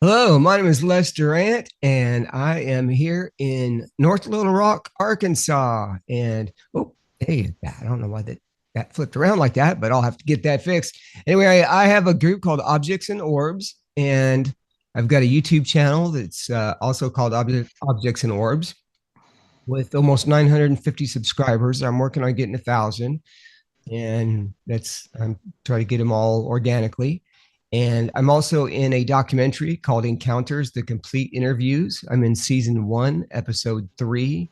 Hello, my name is Les Durrant, and I am here in North Little Rock, Arkansas. And oh, hey, I don't know why that flipped around like that, but I'll have to get that fixed. Anyway, I have a group called Objects and Orbs, and I've got a YouTube channel that's also called Objects and Orbs with almost 950 subscribers. I'm working on getting 1,000, and I'm trying to get them all organically. And I'm also in a documentary called Encounters, the Complete Interviews. I'm in season 1, episode 3.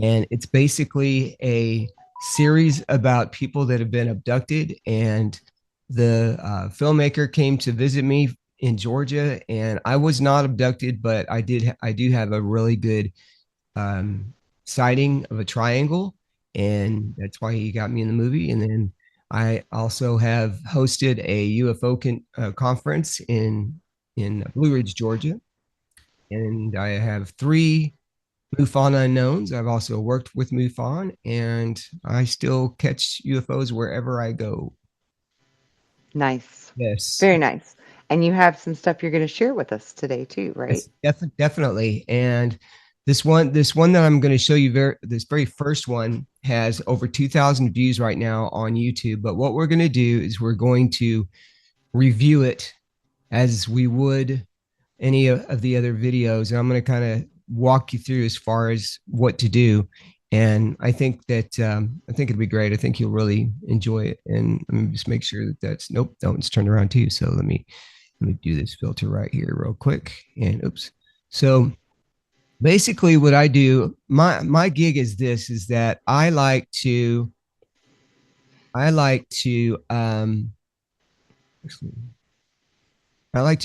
And it's basically a series about people that have been abducted. And the filmmaker came to visit me in Georgia, and I was not abducted, but I do have a really good um, sighting of a triangle, and that's why he got me in the movie. And then I also have hosted a UFO conference in Blue Ridge, Georgia, and I have 3 MUFON unknowns. I've also worked with MUFON, and I still catch UFOs wherever I go. Nice. Yes. Very nice. And you have some stuff you're going to share with us today too, right? Yes, definitely. And this one that I'm going to show you, this very first one has over 2,000 views right now on YouTube. But what we're going to do is we're going to review it as we would any of the other videos. And I'm going to kind of walk you through as far as what to do. And I think it'll be great. I think you'll really enjoy it. And let me just make sure nope, that one's turned around too. So let me do this filter right here real quick. And oops. So basically what I do, my gig is that I like to I like to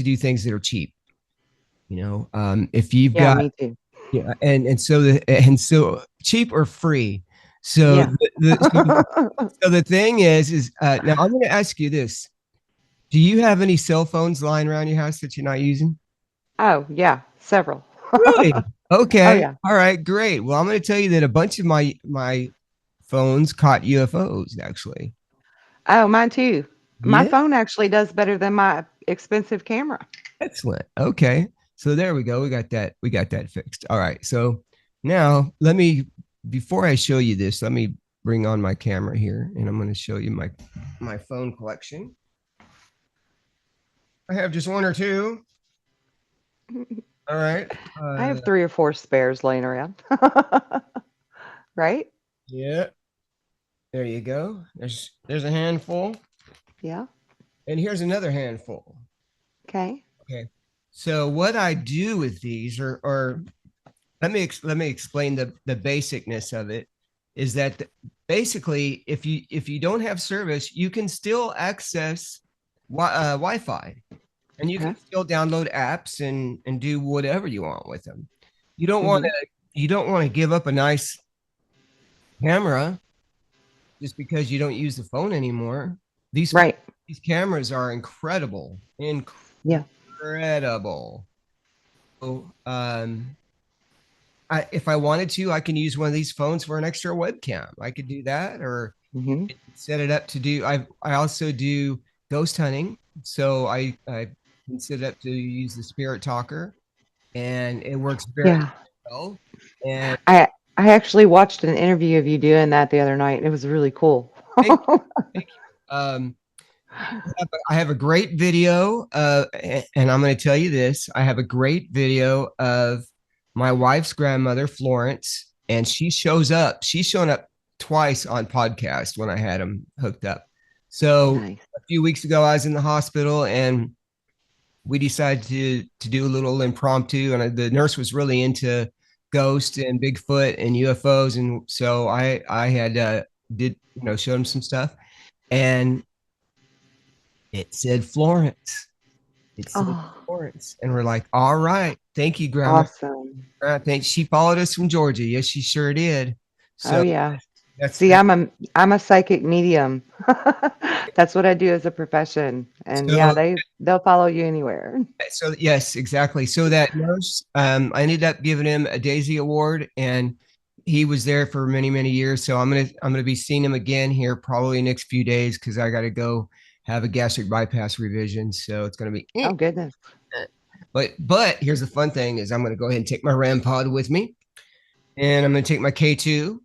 do things that are cheap. If you've Yeah, got me too. yeah, and so cheap or free. So Yeah. the thing is now I'm going to ask you this: do you have any cell phones lying around your house that you're not using? Oh, yeah, several. Really? Oh, Okay. yeah. All right. Great. Well, I'm going to tell you that a bunch of my phones caught UFOs. Actually. Oh, mine too. My Yeah. phone actually does better than my expensive camera. Excellent. Okay. So there we go. We got that. We got that fixed. All right. So now before I show you this, let me bring on my camera here, and I'm going to show you my phone collection. I have just one or two. All right. I have 3 or 4 spares laying around. Right? Yeah. There you go. There's a handful, Yeah. and here's another handful. Okay. Okay. So what I do with these, or let me explain the basicness of it, is that basically if you don't have service, you can still access Wi-Fi, and you Okay. can still download apps and do whatever you want with them. You don't want Mhm. to you don't want to give up a nice camera just because you don't use the phone anymore. These Right. these cameras are incredible, Yeah. incredible. So, if I wanted to, I can use one of these phones for an extra webcam. I could do that, or Mhm. set it up to do. I also do ghost hunting, so I can set it up to use the Spirit Talker, and it works very Yeah. well. And I I actually watched an interview of you doing that the other night. It was really cool. thank thank you. I have a great video, and I'm going to tell you this. I have a great video of my wife's grandmother, Florence, and she shows up. She's shown up twice on podcast when I had them hooked up. So Nice. a few weeks ago, I was in the hospital, and we decided to do a little impromptu. And the nurse was really into ghosts and Bigfoot and UFOs, and so I had did showed him some stuff, and it said Florence. It's St. Oh, Lawrence. And we're like, all right. Thank you, Grandma. awesome. Thanks. She followed us from Georgia. Yes, she sure did. Oh So yeah. that's See, that. I'm a psychic medium. That's what I do as a profession. And yeah, So they'll follow you anywhere. so yes, exactly. So that nurse, I ended up giving him a Daisy Award, and he was there for many, many years. So I'm gonna be seeing him again here probably next few days because I got to go have a gastric bypass revision. So it's gonna be. Oh goodness. But here's the fun thing: is I'm gonna go ahead and take my RAM pod with me, and I'm gonna take my K2,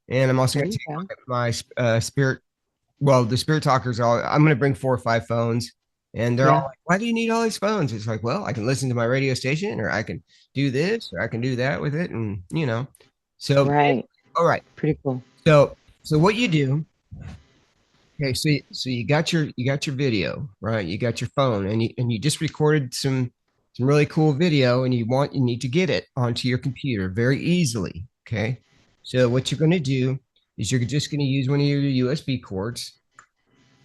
and I'm also There gonna you take go. my spirit. Well, the spirit talkers all. I'm gonna bring 4 or 5 phones. And they're all Yeah. like, why do you need all these phones? It's like, well, I can listen to my radio station, or I can do this, or I can do that with it. And, so, Right. all right. Pretty cool. So what you do, okay, so you got your video, right? You got your phone and you just recorded some really cool video and you need to get it onto your computer very easily. Okay. So what you're going to do is you're just going to use one of your USB cords.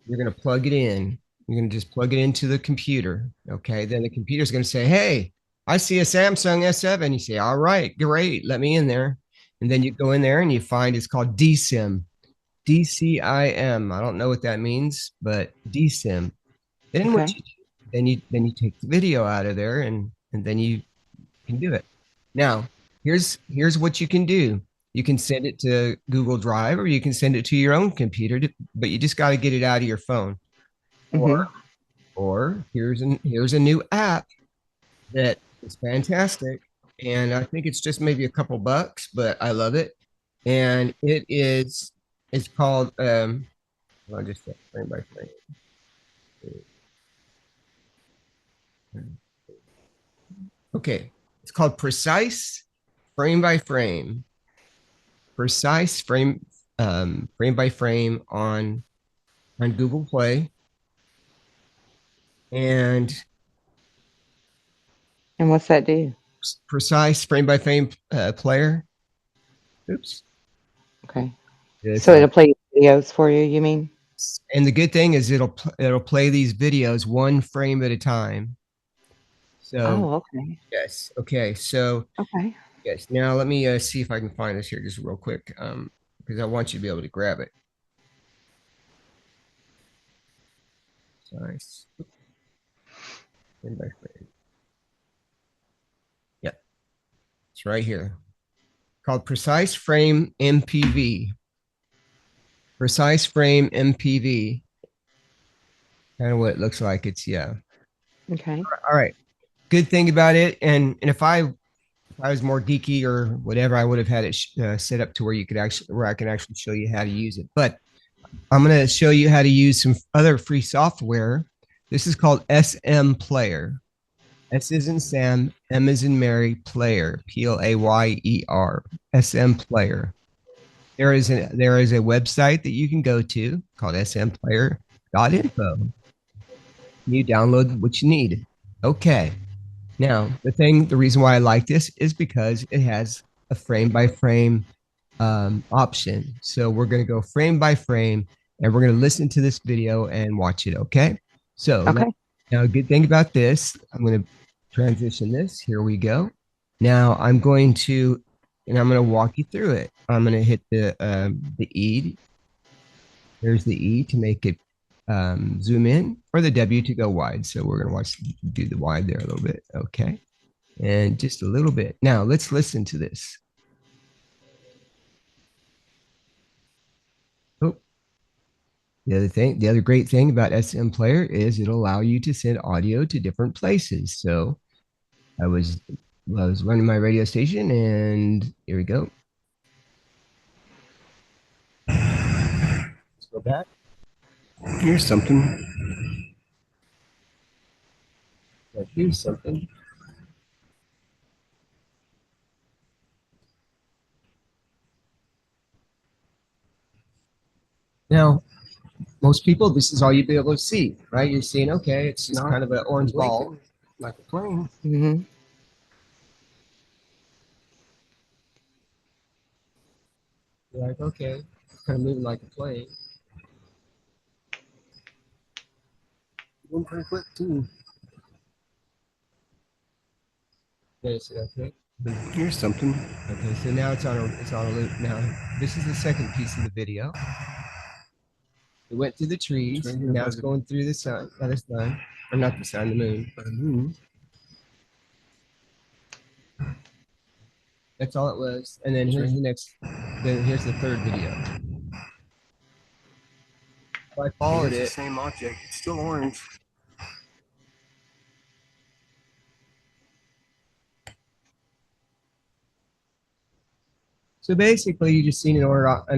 You're going to plug it in. You're going to just plug it into the computer. Okay. Then the computer's going to say, hey, I see a Samsung S7. You say, all right, great. Let me in there. And then you go in there and you find it's called DSIM. DCIM. I don't know what that means, but DSIM. Then what Okay. you do, then you take the video out of there and then you can do it. Now, here's what you can do. You can send it to Google Drive or you can send it to your own computer, but you just got to get it out of your phone. Or Hmm. or here's a new app that is fantastic, and I think it's just maybe a couple bucks, but I love it. And it's called I'll just say frame by frame. Okay, it's called precise frame by frame. Precise frame by frame on Google Play, and And what's that do? precise frame by frame player. Oops. Okay. It's So it'll play videos for you, you mean? and the good thing is it'll play these videos one frame at a time. So Oh, okay. yes, okay. So Okay. yes, now let me see if I can find this here just real quick, because I want you to be able to grab it. Nice. Frame by frame. Yep, it's right here. Called Precise Frame MPV. Precise Frame MPV. Kind of what it looks like. It's yeah. Okay. All right. Good thing about it, and if I was more geeky or whatever, I would have had it set up to where I can actually show you how to use it. But I'm going to show you how to use some other free software. This is called SM Player. S is in Sam, M is in Mary, Player, Player. SM Player. There is a website that you can go to called smplayer.info. You download what you need. Okay. Now, the reason why I like this is because it has a frame by frame option. So we're going to go frame by frame and we're going to listen to this video and watch it. Okay. So Okay. now, a good thing about this, I'm going to transition this. Here we go. Now I'm going to walk you through it. I'm going to hit the E. There's the E to make it zoom in, or the W to go wide. So we're going to do the wide there a little bit. Okay. And just a little bit. Now let's listen to this. Oh, the other great thing about SM Player is it'll allow you to send audio to different places. So I was I was running my radio station, and here we go. Let's go back. Here's something. Here's something. Now, most people, this is all you'd be able to see, right? You're seeing, okay, it's just kind of an orange ball, like a plane. Hmm. You're like, okay, kind of moving like a plane. Going pretty quick too. Yes, okay. Here's something. Okay, so now it's on a loop. Now this is the second piece of the video. It went through the trees. It's right here Now by it's the- going through the sun, the sun, or not the sun, the moon. That's all it was. And then here's the next. Then here's the third video. So I followed It's the it. same object. It's still orange. So basically, you just seen an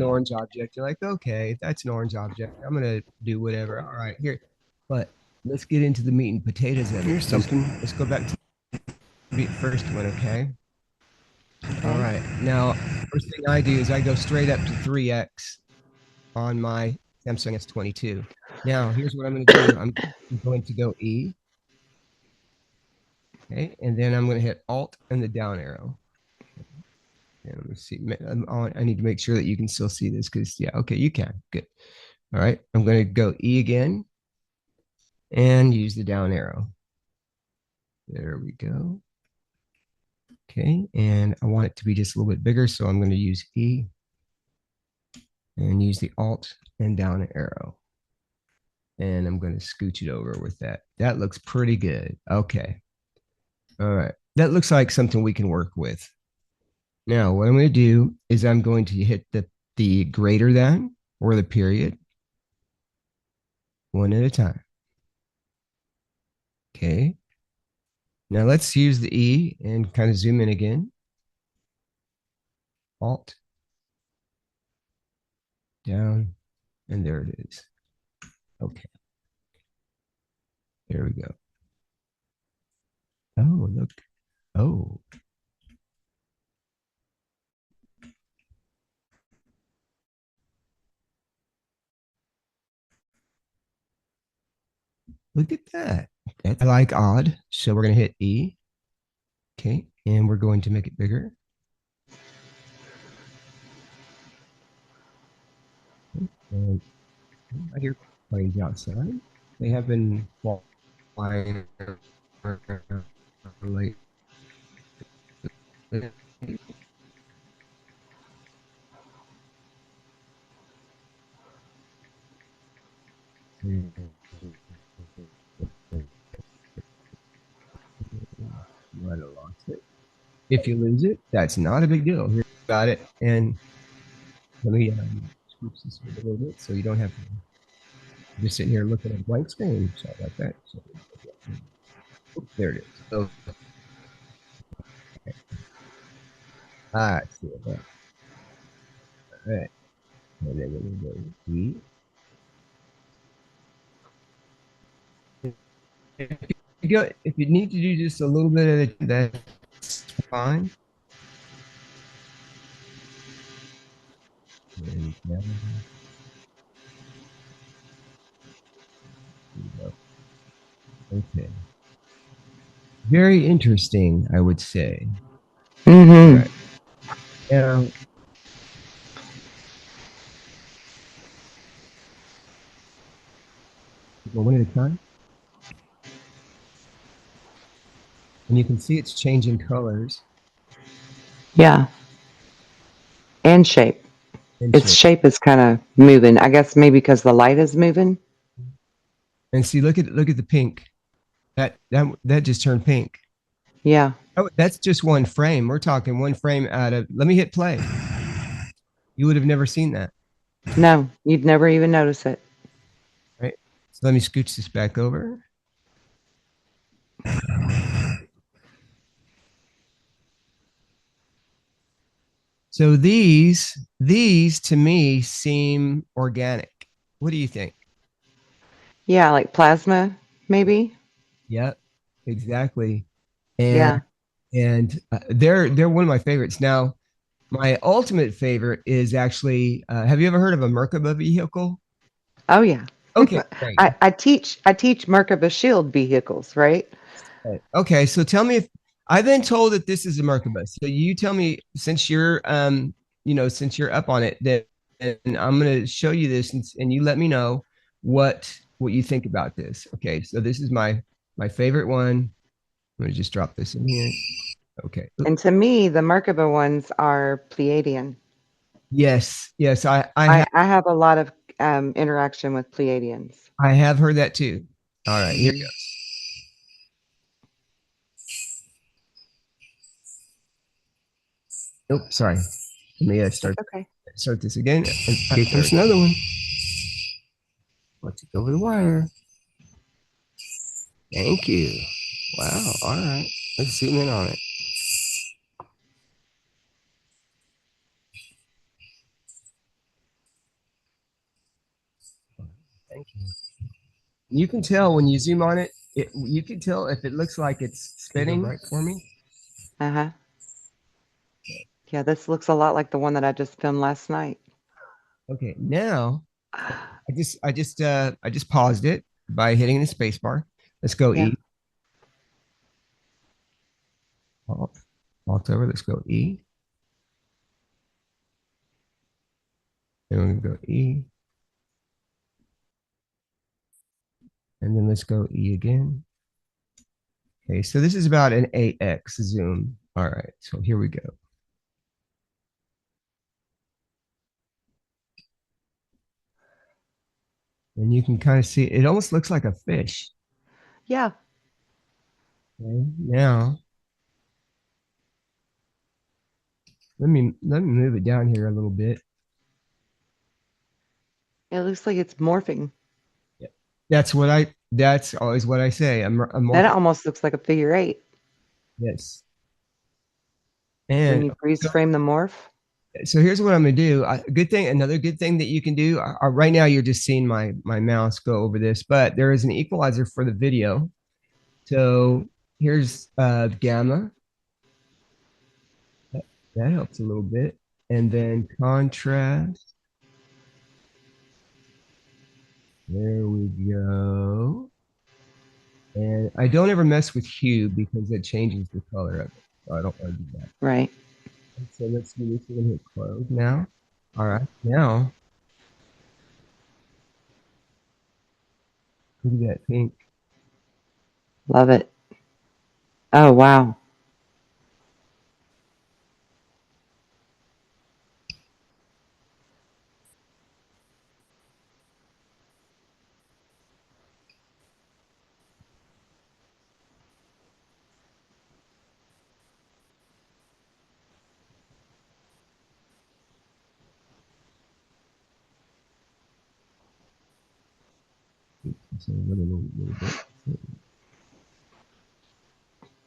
orange object. You're like, okay, that's an orange object. I'm gonna do whatever. All right, here. But let's get into the meat and potatoes of it. Here's something. Let's go back to the first one, okay? All right. Now, first thing I do is I go straight up to 3x on my Samsung S22. Now, here's what I'm going to do. I'm going to go E. Okay. And then I'm going to hit Alt and the down arrow. And let me see. I need to make sure that you can still see this because, yeah, okay, you can. Good. All right. I'm going to go E again and use the down arrow. There we go. Okay. And I want it to be just a little bit bigger. So I'm going to use E and use the Alt and down arrow. And I'm going to scooch it over with that. That looks pretty good. Okay. All right. That looks like something we can work with. Now, what I'm going to do is I'm going to hit the greater than or the period one at a time. Okay. Now let's use the E and kind of zoom in again. Alt, down, and there it is. Okay. There we go. Oh, look. Oh, look at that. I like odd. So we're going to hit E. Okay. And we're going to make it bigger. And I hear planes outside. They have been flying late. Might have lost it. If you lose it, that's not a big deal. Here, got it. And let me switch this a little bit so you don't have to just sitting here looking at a blank screen. Sorry about that. So, oh, there it is. Oh, okay. I see it. All right. And then we'll go E. If you need to do just a little bit of it, that's fine. And down. Okay. Very interesting, I would say. Mm-hmm. All right. Now, go one at a time. And you can see it's changing colors Yeah. And shape. and Its shape. shape is kind of moving. I guess maybe because the light is moving. And see, look at the pink. That just turned pink. Yeah. Oh, that's just one frame. We're talking one frame out of. Let me hit play. You would have never seen that, No, you'd never even notice it. right? So let me scooch this back over. So these to me seem organic. What do you think? Yeah, like plasma, maybe. Yep, exactly. And Yeah. they're one of my favorites. Now, my ultimate favorite is actually. Have you ever heard of a Merkaba vehicle? Oh yeah. Okay, great. I teach Merkaba Shield vehicles, right? Okay, so tell me if I've been told that this is a Merkaba. So you tell me since you're since you're up on it, that and I'm gonna show you this and you let me know what you think about this. Okay, so this is my favorite one. I'm gonna just drop this in here. Okay. And to me, the Merkaba ones are Pleiadian. Yes. I have a lot of interaction with Pleiadians. I have heard that too. All right, here Mhm. goes. Nope, sorry. Let me That's okay. start this again. Here comes another one. Let's go over the wire. Thank you. Wow. All right. Let's zoom in on it. Thank you. You can tell when you zoom on it, you can tell if it looks like it's Can you go spinning. right for me? Uh-huh. Yeah, this looks a lot like the one that I just filmed last night. Okay, now I just paused it by hitting the space bar. Let's go Yeah. E. Alt over. Let's go E. Then we're gonna go E. And then let's go E again. Okay, so this is about an 8x zoom. All right, so here we go. And you can kind of see it almost looks like a fish. Yeah. Okay, now let me move it down here a little bit. It looks like it's morphing. Yeah. That's always what I say. I'm That morphing. almost looks like a figure eight Yes. when And you freeze frame the morph. so here's what I'm gonna do. Another good thing that you can do. Right now, you're just seeing my mouse go over this, but there is an equalizer for the video. So here's gamma. That, that helps a little bit, and then contrast. There we go. And I don't ever mess with hue because it changes the color of it. So I don't want to do that. Right. So let's do this. We're gonna hit close now. All right, now look at that pink. Love it. Oh, wow. So a little bit.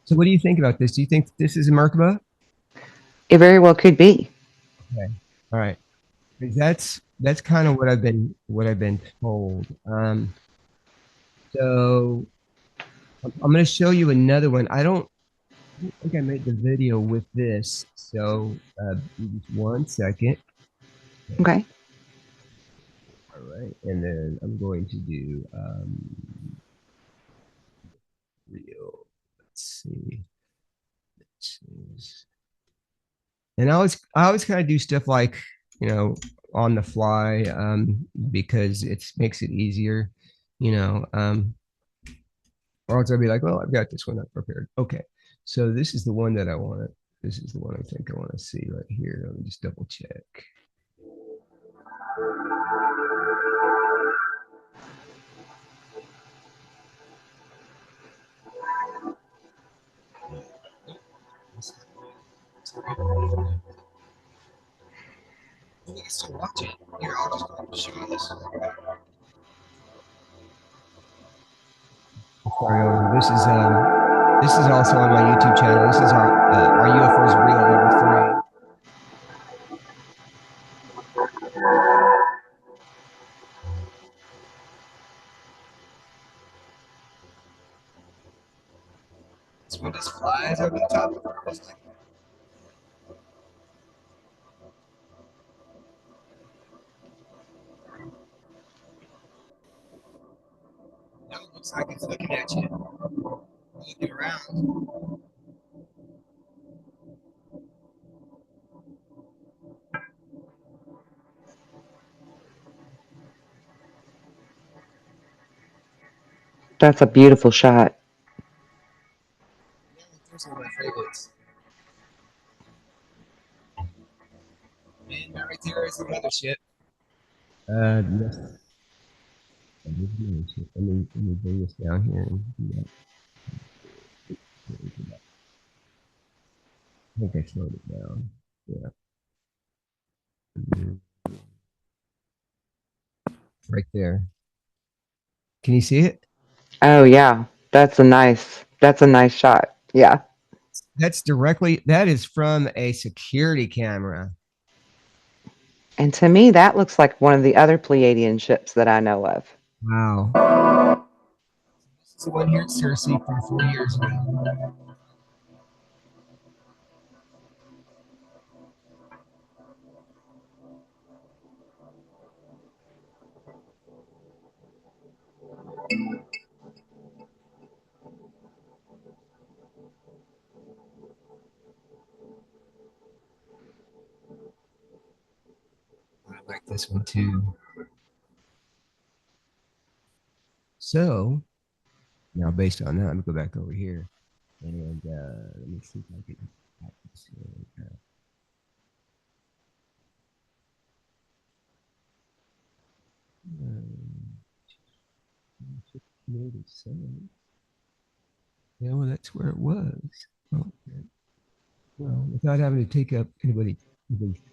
So what do you think about this? Do you think this is a Merkaba? It very well could be. Okay. All right. 'Cause that's kind of what I've been told. So I'm going to show you another one. I don't think I made the video with this. So just 1 second. Okay. All right. And then I'm going to do real. Let's see. And I always kind of do stuff like, you know, on the fly, because it makes it easier, you know, or else I'll be like, well, I've got this one up prepared. Okay. So this is the one that I want. This is the one I think I want to see right here. Let me just double check. Still watching. Here, I'll just show you this. This is also on my YouTube channel. This is our UFOs real number 3. This one just flies over the top of it. Now it looks like it's looking at you, looking around. That's a beautiful shot. Yeah, those are my favorites. And right there is the mothership. Yes. Let me bring this down here and do that. I think I slowed it down. Yeah. Right there. Can you see it? Oh yeah, that's a nice shot. Yeah. That is from a security camera. And to me, that looks like one of the other Pleiadian ships that I know of. Wow. This is the one here at Cersei from 4 years ago. I like this one too. So now, based on that, let me go back over here and let me see if I can. Yeah, well, that's where it was. Okay. Well, without having to take up anybody's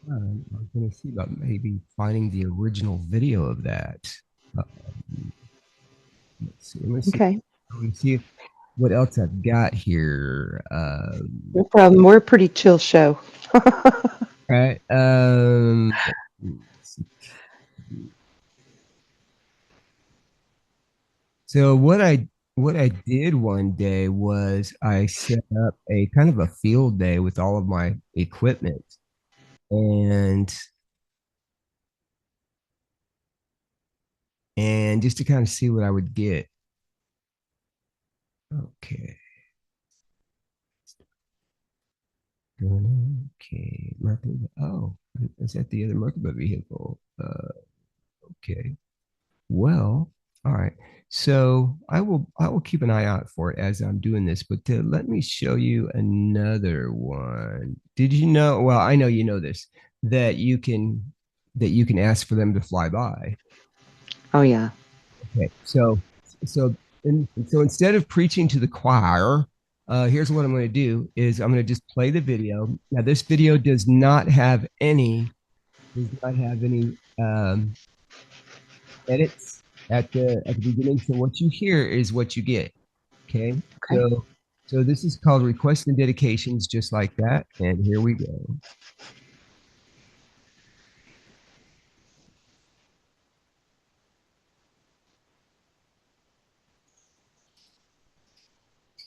time, I was going to see about maybe finding the original video of that. Let's see. Okay. Let me see what else I've got here. No problem. We're a pretty chill show. Right. So what I did one day was I set up a kind of a field day with all of my equipment and just to kind of see what I would get. Okay. Okay. Merkaba. Oh, is that the other Merkaba vehicle? Okay. Well, all right. So I will keep an eye out for it as I'm doing this, but let me show you another one. Did you know? Well, I know you know this that you can ask for them to fly by. Oh yeah. Okay. So so instead of preaching to the choir, here's what I'm going to do is I'm going to just play the video. Now this video does not have any edits at the beginning. So what you hear is what you get. Okay. Okay. So this is called requests and dedications, just like that. And here we go.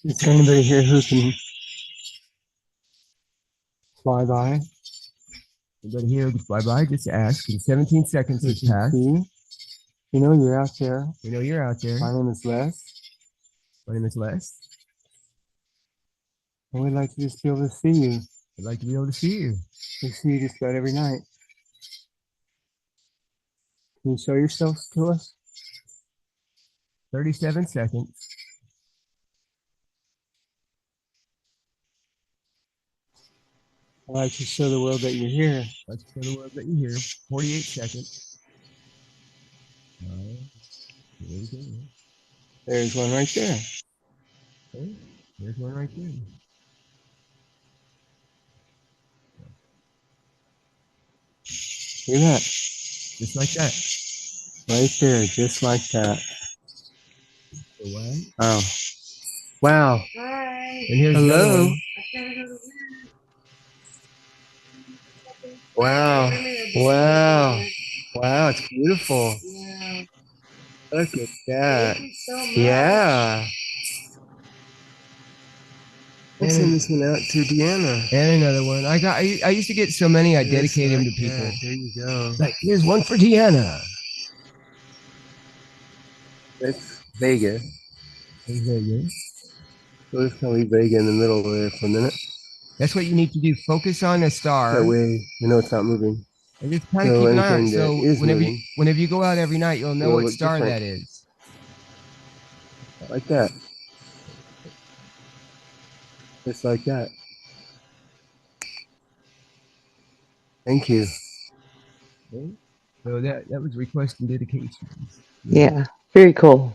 Is there anybody here who can fly by? Anybody here who can fly by? Just ask. In 17 seconds has passed. You know you're out there. We know you're out there. My name is Les. My name is Les. And we'd like to just be able to see you. We'd like to be able to see you. We see you just about every night. Can you show yourself to us? 37 seconds. I'd like to show the world that you're here. Let's show the world that you're here. 48 seconds. Here we go. There's one right there. Okay. There's one right there. Look at that. Just like that. Right there, just like that. Oh. Wow. Hi. And here's hello. Wow. Wow. Wow, it's beautiful. Yeah. Look at that. So yeah. Let's send this one out to Deanna. And another one. I used to get so many I dedicated them to people. There you go. Like, here's one for Deanna. That's Vega. That's Vega. So let's kind of leave Vega in the middle there for a minute. That's what you need to do. Focus on a star. That way you know it's not moving. And just kind of keep an eye on it. So whenever you go out every night, you'll know what star that is. Like that. Just like that. Thank you. Okay. So that was request and dedication. Yeah, very cool.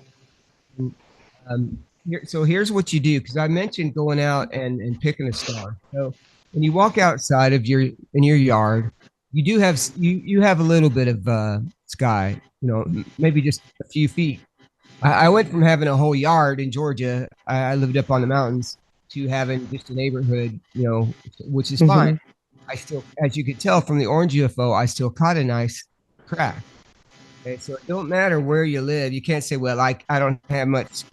So here's what you do, because I mentioned going out and picking a star. So when you walk outside of your yard, you do have you have a little bit of sky, maybe just a few feet. I went from having a whole yard in Georgia, I lived up on the mountains, to having just a neighborhood, which is fine. Hmm. I still, as you could tell from the orange UFO, I still caught a nice crack. Okay, so it don't matter where you live. You can't say, well, I don't have much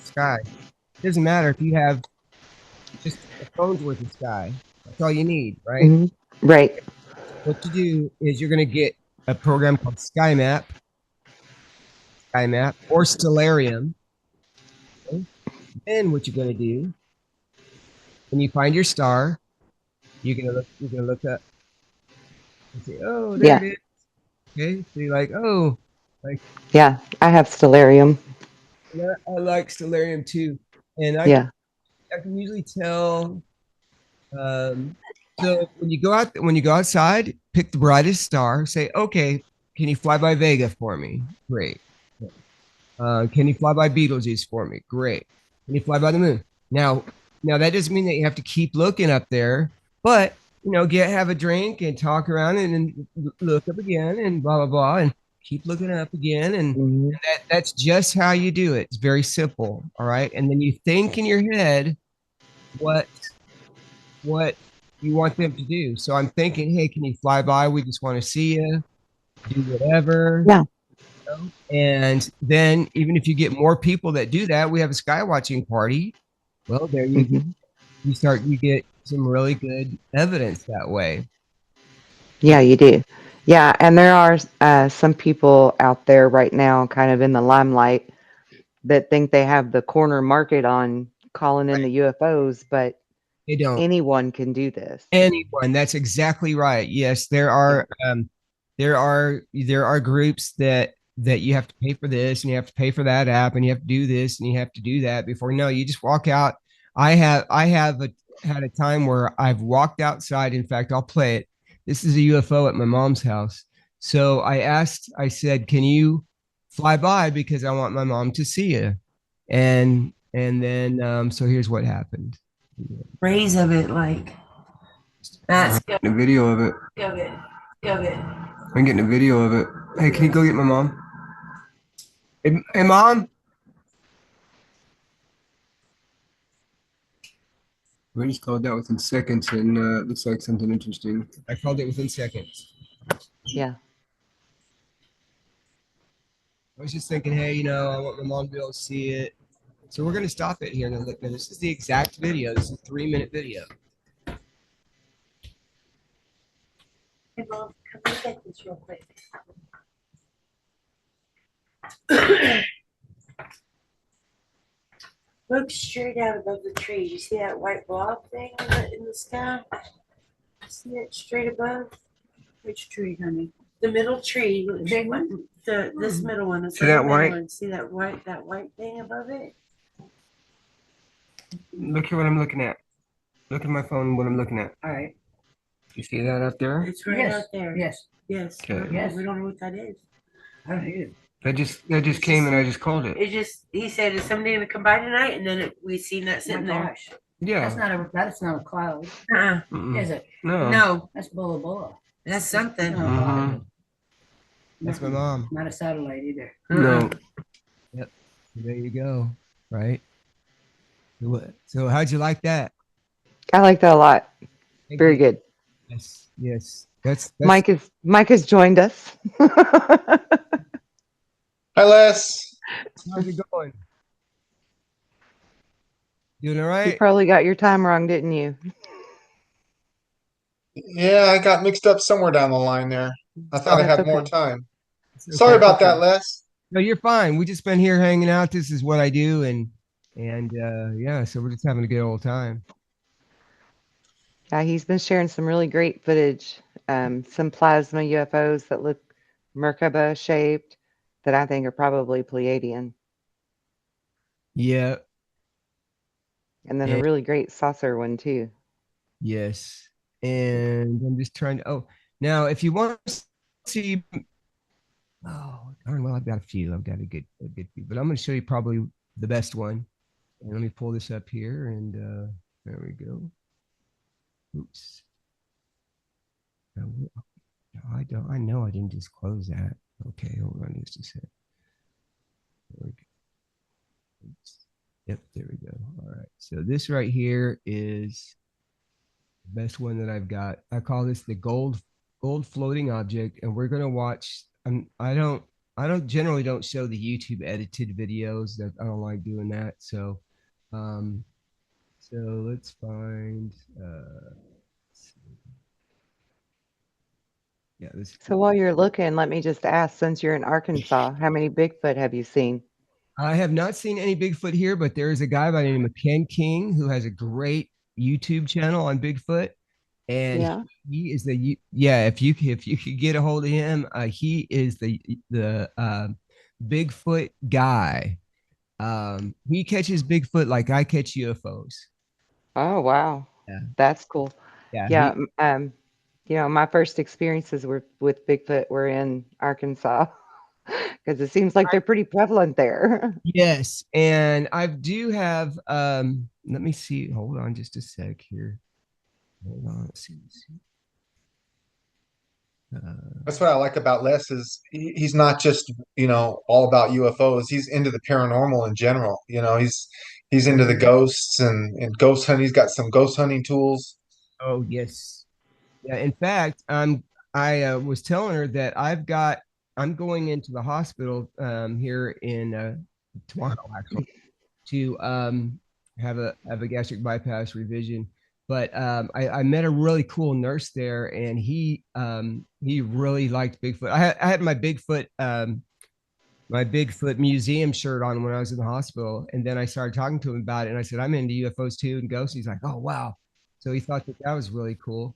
sky. It doesn't matter if you have just a phone's worth of sky. That's all you need, right? Hmm. Right. What you do is you're going to get a program called SkyMap, or Stellarium. Okay? Then what you're going to do when you find your star, you're gonna look up and say, oh, there Yeah. it is. Okay, so you're like, oh, like Yeah. I have Stellarium. I like Stellarium too, and Yeah. I can usually tell. Um, so when you go outside, pick the brightest star. Say, okay, can you fly by Vega for me? Great. Can you fly by Betelgeuse for me? Great. Can you fly by the moon? Now that doesn't mean that you have to keep looking up there, but get have a drink and talk around and then look up again and blah blah blah and keep looking up again Hmm. and that's just how you do it. It's very simple. All right. And then you think in your head what what you want them to do. So I'm thinking, hey, can you fly by? We just want to see you, do whatever. Yeah. And then even if you get more people that do that, we have a sky watching party. Well, there you go. Hmm. You get some really good evidence that way. Yeah, you do. Yeah. And there are some people out there right now, kind of in the limelight, that think they have the corner market on calling in Right. the UFOs, but They don't. anyone can do this. Anyone. That's exactly right. Yes, Yeah. there are groups that you have to pay for this and you have to pay for that app and you have to do this and you have to do that before. No, you just walk out. Had a time where I've walked outside. In fact, I'll play it. This is a UFO at my mom's house. So I said, can you fly by because I want my mom to see you? And then so here's what happened. Rays of it, like that's A video of it. go good, go good. I'm getting a video of it. Hey, can you go get my mom? Hey, mom. We just called that within seconds, and it looks like something interesting. I called it within seconds. Yeah. I was just thinking, hey, I want my mom to be able to see it. So we're gonna stop it here. Now, look, now this is the exact video. This is a 3-minute video. Hey, Mom, come look at this real quick. Look straight out above the tree. You see that white blob thing in the sky? See it straight above? Which tree, honey? The middle tree. The big one? This middle one. See that white? One. See that white thing above it? Look here what I'm looking at. Look at my phone. What I'm looking at. All right. You see that up there? It's right Yes. out there. Yes. Yes. Okay. Yes. We don't know what that is. I don't either. That just came and I just called it. He said, is somebody gonna come by tonight? And then we seen that My sitting there. gosh. Yeah. That's not a cloud, Uh-uh. Mm-mm. is it? No. No, That's Bula Bula. that's something. No, Mhm. That's my mom. Not a satellite either. No. Yep. So there you go. Right. So how'd you like that? I like that a lot. Thank Very you. good. Yes. Yes. That's Mike has joined us. Hi, Les. how's it going? Doing all You right? probably got your time wrong, didn't you? Yeah, I got mixed up somewhere down the line there. I thought I That's had more okay. time. It's Sorry okay. about that, okay. Les. No, you're fine. We just been here hanging out. This is what I do, and yeah, so we're just having a good old time. Yeah, he's been sharing some really great footage. Some plasma UFOs that look Merkaba shaped that I think are probably Pleiadian. Yeah. And then a And really great saucer one too. yes. And I'm just trying to. Oh, now if you want to see. Oh, darn, well, I've got a few. I've got a good few, but I'm going to show you probably the best one. And let me pull this up here, and there we go. Oops. No, I don't. I know I didn't just close that. Okay, hold on just a sec. There we go. Oops. Yep, there we go. All right. So this right here is the best one that I've got. I call this the gold floating object, and we're gonna watch. I don't generally don't show the YouTube edited videos. That I don't like doing that. So, um, so let's find. Yeah, this. So while you're looking, let me just ask, since you're in Arkansas, how many Bigfoot have you seen? I have not seen any Bigfoot here, but there is a guy by the name of Ken King who has a great YouTube channel on Bigfoot, and Yeah. he is yeah. If you could get a hold of him, he is the Bigfoot guy. He catches Bigfoot like I catch UFOs. Oh, wow. Yeah, That's cool. yeah. Yeah. My first experiences were with Bigfoot were in Arkansas because it seems like they're pretty prevalent there. Yes, and I do have. Let me see. Hold on, just a sec here. Hold on. Let's see. That's what I like about Les is he's not just, all about UFOs. He's into the paranormal in general. He's into the ghosts and ghost hunting. He's got some ghost hunting tools. Oh yes. Yeah, in fact, I was telling her that I'm going into the hospital here in tomorrow actually to have a gastric bypass revision. But I met a really cool nurse there, and he really liked Bigfoot. I had my Bigfoot museum shirt on when I was in the hospital. And then I started talking to him about it. And I said, I'm into UFOs too and ghosts. He's like, oh, wow. So he thought that that was really cool.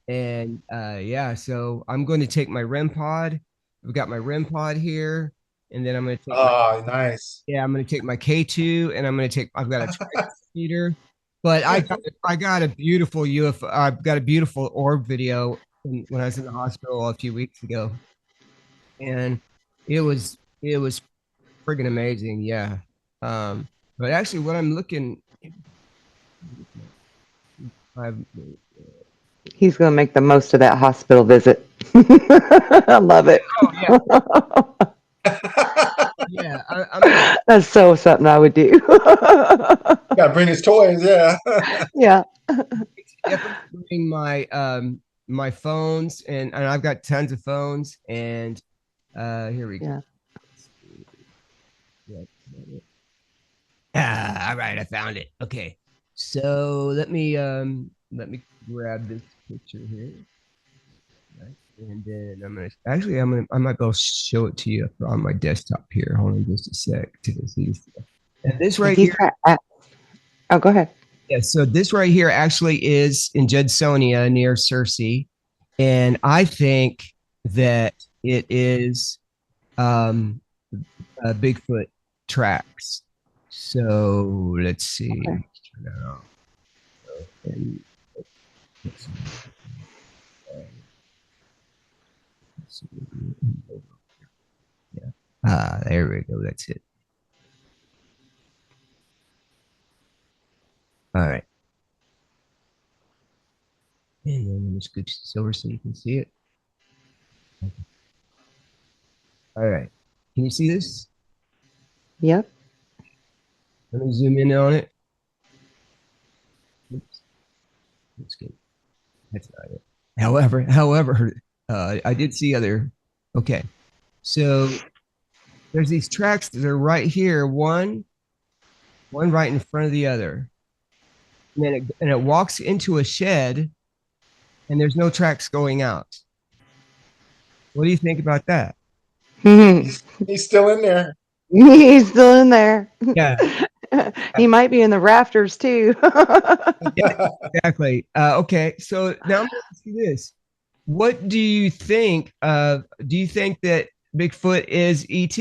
And yeah, so I'm going to take my REM pod. I've got my REM pod here. And then I'm going to take Oh, nice. I'm going to take my K2 and I've got a transmitter. But I got a beautiful UFO. I've got a beautiful orb video when I was in the hospital a few weeks ago. And it was friggin' amazing. Yeah. But actually, what I'm looking, I've, He's going to make the most of that hospital visit. I love it. oh yeah, yeah. That's so something I would do. Gotta bring his toys, yeah. Yeah. Definitely bring my phones, and I've got tons of phones. And here we go. Yeah. All right, I found it. Okay, so let me grab this picture here. Right. And then I might be able to show it to you on my desktop here. Hold on just a sec to see. And this right He's here, oh, go ahead. yeah. So this right here actually is in Judsonia near Cersei, and I think that it is Bigfoot tracks. So let's see. Okay. Turn that off. And let's see. Yeah. There we go. That's it. All right. And then let me scooch this over so you can see it. Okay. All right. Can you see this? Yep. Let me zoom in on it. Oops. That's good. That's not it. However, I did see other. Okay. So there's these tracks that are right here, one right in front of the other. And then it walks into a shed and there's no tracks going out. What do you think about that? He's still in there. He's still in there. Yeah, He might be in the rafters too. yeah, exactly. Okay, so now I'm going to ask you this: what do you think? Do you think that Bigfoot is ET?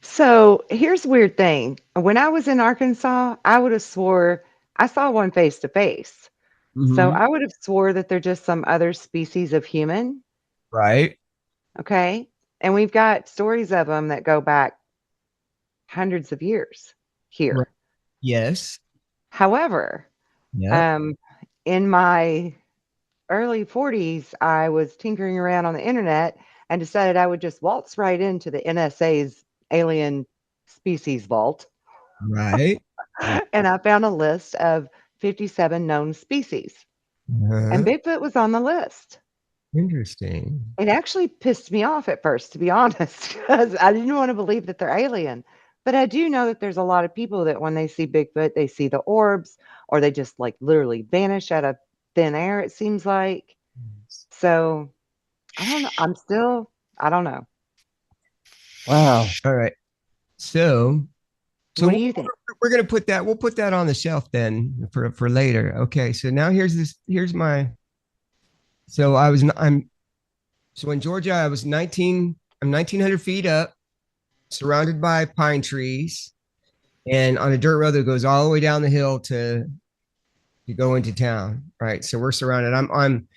So here's a weird thing. When I was in Arkansas, I would have swore I saw one face to face. So Mhm. I would have swore that they're just some other species of human. Right. Okay. And we've got stories of them that go back hundreds of years Right. here. Yes. However, Yep. um, in my early 40s, I was tinkering around on the internet and decided I would just waltz right into the NSA's alien species vault. Right. And I found a list of 57 known species, and Uh-huh. Bigfoot was on the list. Interesting. It actually pissed me off at first, to be honest, because I didn't want to believe that they're alien. But I do know that there's a lot of people that when they see Bigfoot, they see the orbs or they just like literally vanish out of thin air, it seems like. So I don't know. I don't know. Wow. All right. So, so What do we'll- you think? we're gonna put that. We'll put that on the shelf then for later. Okay. So now here's this. Here's my. So I was. I'm. So in Georgia, I was 19. I'm 1,900 feet up, surrounded by pine trees, and on a dirt road that goes all the way down the hill to go into town. Right. So we're surrounded. I'm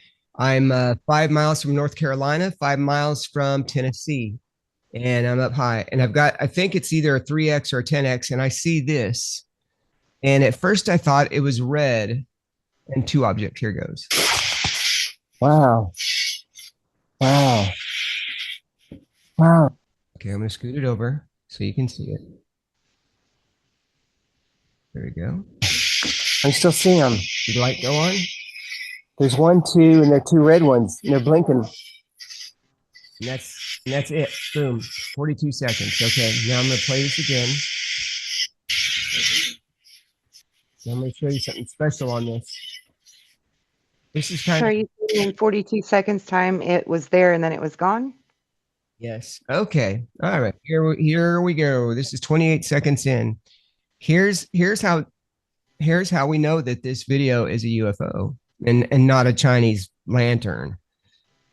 5 miles from North Carolina, 5 miles from Tennessee, and I'm up high. And I've got. I think it's either a 3x or a 10x, and I see this. And at first, I thought it was red and two objects. Here goes. Wow. Wow. Wow. Okay, I'm going to scoot it over so you can see it. There we go. I'm still seeing them. Did the light go on? There's one, two, and there are two red ones, and they're blinking. And that's it. Boom. 42 seconds. Okay, now I'm going to play this again. So I'm going to show you something special on this. This is So kind are of you saying in 42 seconds time it was there and then it was gone? yes. Okay. All right. Here we go. This is 28 seconds in. Here's how we know that this video is a UFO and not a Chinese lantern.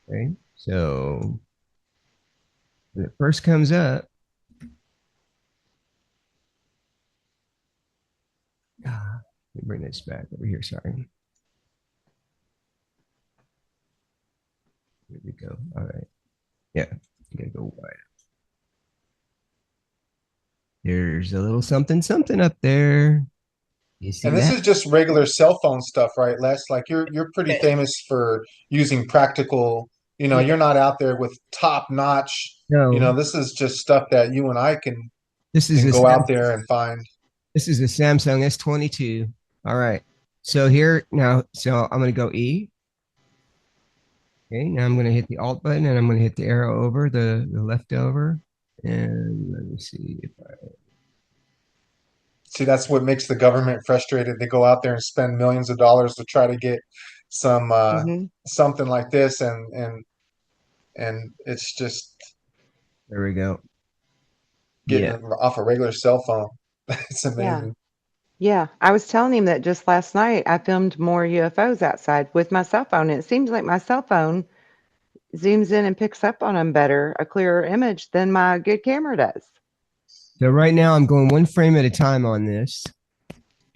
Okay. So when it first comes up, let me bring this back over here. Sorry. Here we go. All right. Yeah. You gotta go wide. There's a little something something up there. You And see this that? is just regular cell phone stuff, right, Les? Like you're pretty Yes. famous for using practical, Yeah. you're not out there with top notch, No. this is just stuff that you and I This is can a go out there and find. this is a Samsung S22. All right. So here now, so I'm gonna go E. Okay, now I'm going to hit the Alt button and I'm going to hit the arrow over the leftover. And let me see if I, See, that's what makes the government frustrated. They go out there and spend millions of dollars to try to get some Hmm. something like this and it's just there we go. getting Yeah. it off a regular cell phone. It's Yeah. amazing. Yeah. I was telling him that just last night I filmed more UFOs outside with my cell phone. And it seems like my cell phone zooms in and picks up on them better, a clearer image than my good camera does. So right now I'm going one frame at a time on this.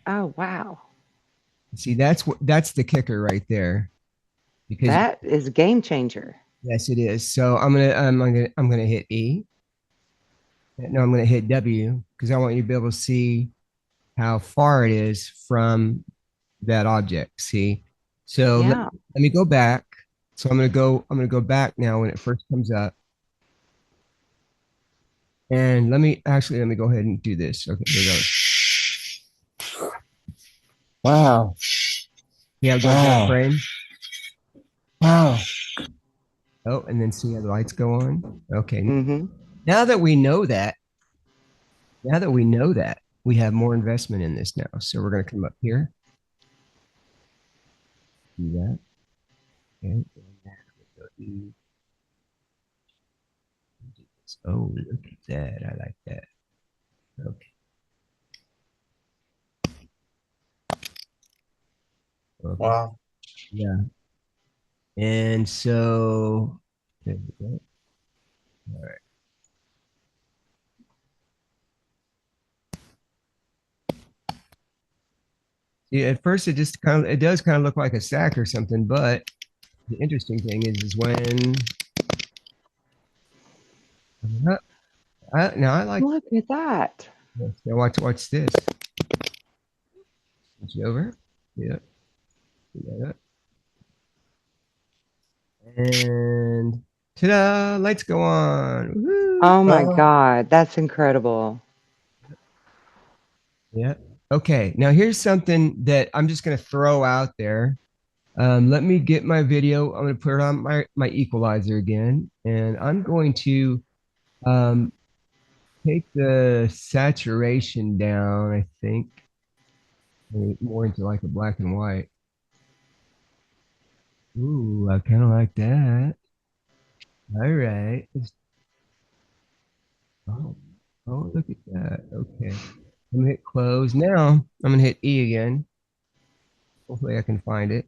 Oh, wow. See, that's the kicker right there. Because That is a game changer. yes, it is. So I'm gonna hit E. No, I'm gonna hit W because I want you to be able to see how far it is from that object. See, so Yeah. let me go back. So I'm gonna go back now when it first comes up. And let me go ahead and do this. Okay, here goes. Wow. Yeah, go to that frame. Wow. Oh, and then see how the lights go on. Okay. Hmm. Now that we know that, we have more investment in this now. So we're gonna come up here. Do that. Okay. Oh, look at that. I like that. Okay. Okay. Wow. Yeah. And so there we go. All right. Yeah, at first it does kind of look like a sack or something, but the interesting thing is when now I like Look at that. this. Now watch this. Switch it over. Yeah, do that. And ta-da! Lights go on. Woohoo! Oh my Uh, God, that's incredible. Yeah. Okay. Now here's something that I'm just gonna throw out there. Let me get my video. I'm gonna put it on my equalizer again, and I'm going to um, take the saturation down. I think more into like a black and white. Ooh, I kind of like that. All right. Oh, oh, look at that. Okay. I'm gonna hit close. Now I'm gonna hit E again. Hopefully I can find it.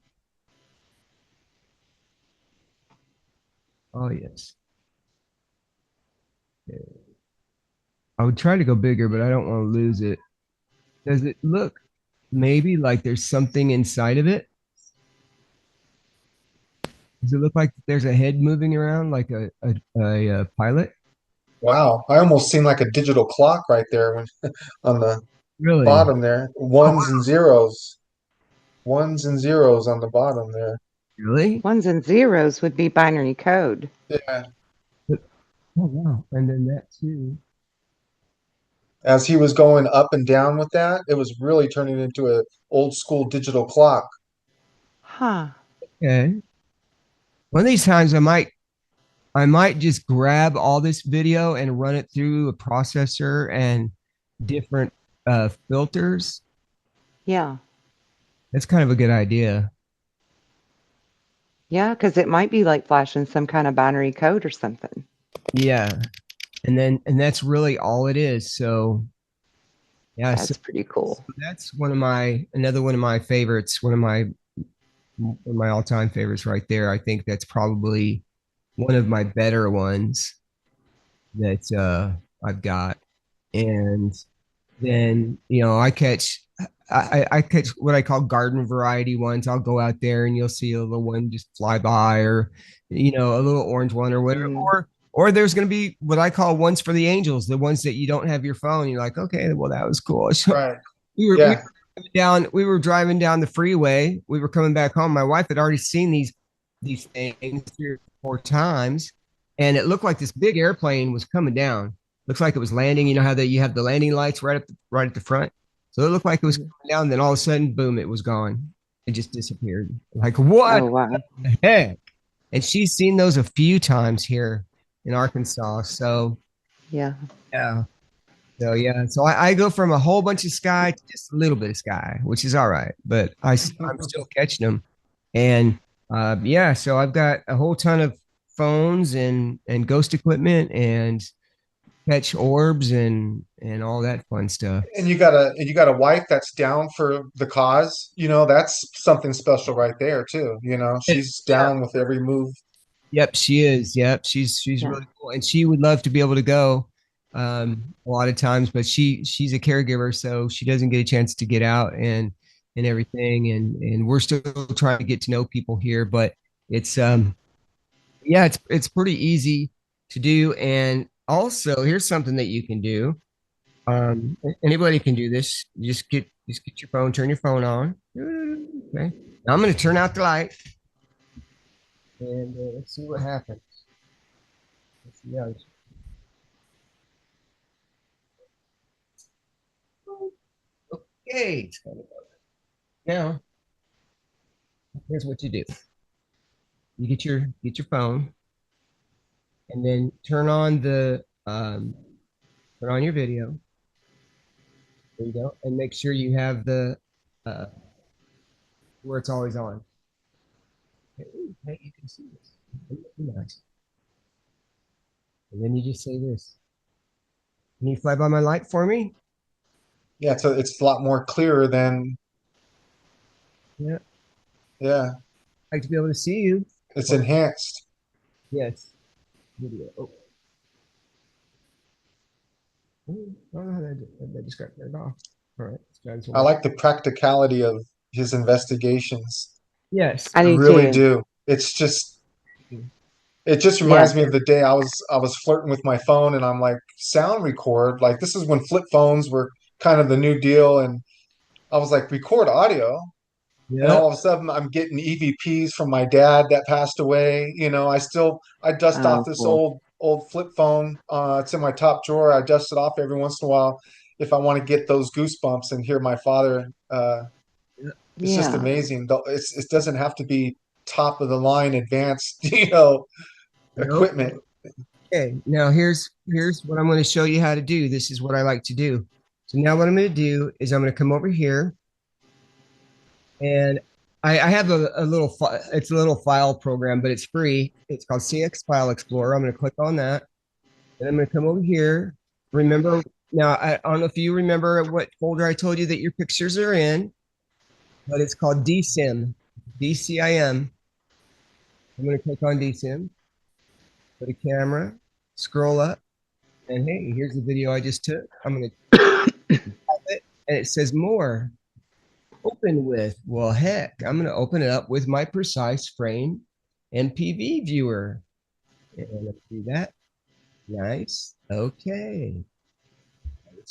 Oh yes. Okay. I would try to go bigger, but I don't want to lose it. Does it look maybe like there's something inside of it? Does it look like there's a head moving around like a pilot? wow, I almost seen like a digital clock right there when on the Really? bottom there. Oh, Ones and zeros on the bottom there. really? Ones and zeros would be binary code. Yeah. But- oh, wow. And then that too. As he was going up and down with that, it was really turning into a old school digital clock. Huh. Okay. One of these times I might just grab all this video and run it through a processor and different filters. Yeah. That's kind of a good idea. Yeah, because it might be like flashing some kind of binary code or something. Yeah. And that's really all it is. So yeah, so That's pretty cool. that's another one of my favorites, one of my all-time favorites right there. I think that's probably one of my better ones that I've got. And then I catch what I call garden variety ones. I'll go out there and you'll see a little one just fly by, or a little orange one or whatever. Hmm. Or there's going to be what I call ones for the angels, the ones that you don't have your phone. You're like, okay, well that was cool. So Right. we Yeah. were we were driving down the freeway. We were coming back home. My wife had already seen these things 3 or 4 times, and it looked like this big airplane was coming down. Looks like it was landing. You know how that you have the landing lights right at the front. So it looked like it was Hmm. coming down. Then all of a sudden, boom! It was gone. It just disappeared. Like what Oh, wow. the heck? And she's seen those a few times here in Arkansas. So Yeah. yeah. So yeah, so I go from a whole bunch of sky to just a little bit of sky, which is all right, but I'm still catching them, and yeah, so I've got a whole ton of phones and ghost equipment and catch orbs and all that fun stuff. And you got a wife that's down for the cause. That's something special right there too. She's Yeah. down with every move. Yep, she is. Yep, she's Yeah. really cool, and she would love to be able to go a lot of times, but she's a caregiver, so she doesn't get a chance to get out and everything, and we're still trying to get to know people here, but it's yeah, it's pretty easy to do, and also here's something that you can do. Anybody can do this. You just get your phone, turn your phone on. Okay, now I'm going to turn out the light, and let's see what happens. Let's see how okay, it's kind of now. Here's what you do: you get your phone, and then turn on your video. There you go, and make sure you have the uh, where it's always on. Okay, ooh, hey, you can see this. Nice. And then you just say this. Can you fly by my light for me? Yeah, so it's a lot more clearer than Yeah, yeah, I'd like to be able to see you. it's Oh, enhanced. yes, video. Oh, I don't know how that just got turned off. All right. Let's try this one I more. like the practicality of his investigations. Yes. I I do really too. do. It just Yeah. reminds me of the day I was flirting with my phone and I'm like, sound record. Like this is when flip phones were kind of the new deal, and I was like, record audio. And all Yep. of a sudden I'm getting EVPs from my dad that passed away. I dust off Oh, this cool. old flip phone. It's in my top drawer. I dust it off every once in a while if I want to get those goosebumps and hear my father. It's just Yeah. amazing. It doesn't have to be top of the line advanced, Nope. equipment. Okay. Now here's what I'm going to show you how to do. This is what I like to do. So now what I'm going to do is I'm going to come over here, and I have a little it's a little file program, but it's free. It's called CX File Explorer. I'm going to click on that, and I'm going to come over here. Remember now, I don't know if you remember what folder I told you that your pictures are in, but it's called DCIM, DCIM. I'm going to click on DCIM, go to camera, scroll up, and hey, here's the video I just took. I'm going to type it, and it says more. Open with. Well, heck, I'm going to open it up with my precise frame MPV viewer. And let's do that. Nice. Okay.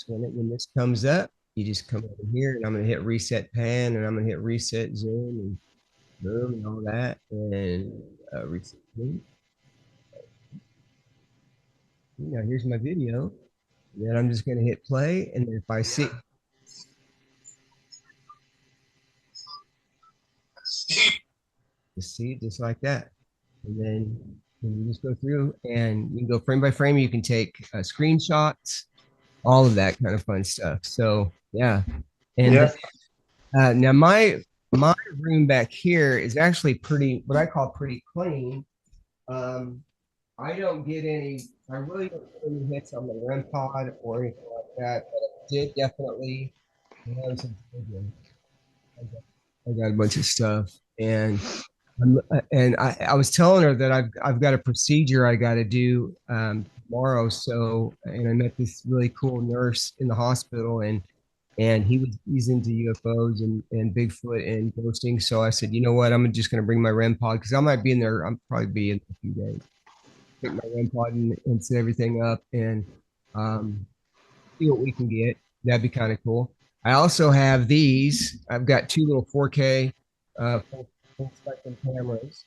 When this comes up, you just come over here, and I'm going to hit reset pan, and I'm going to hit reset zoom, and boom, and all that, and reset zoom. Now here's my video. Then I'm just going to hit play, and if I see, just like that, and then you just go through, and you can go frame by frame. You can take screenshots, all of that kind of fun stuff. So yeah, and Yeah. now my room back here is actually pretty, what I call pretty clean. I don't get any. I really don't get any hits on the REM pod or anything like that. But I did definitely have some. I got a bunch of stuff, and I was telling her that I've got a procedure I got to do tomorrow. So, and I met this really cool nurse in the hospital, and he's into UFOs and Bigfoot and ghosting. So I said, you know what, I'm just going to bring my REM pod because I might be in there. I'll probably be in a few days. Pick my REM pod and set everything up and see what we can get. That'd be kind of cool. I also have these. I've got two little 4K full spectrum cameras.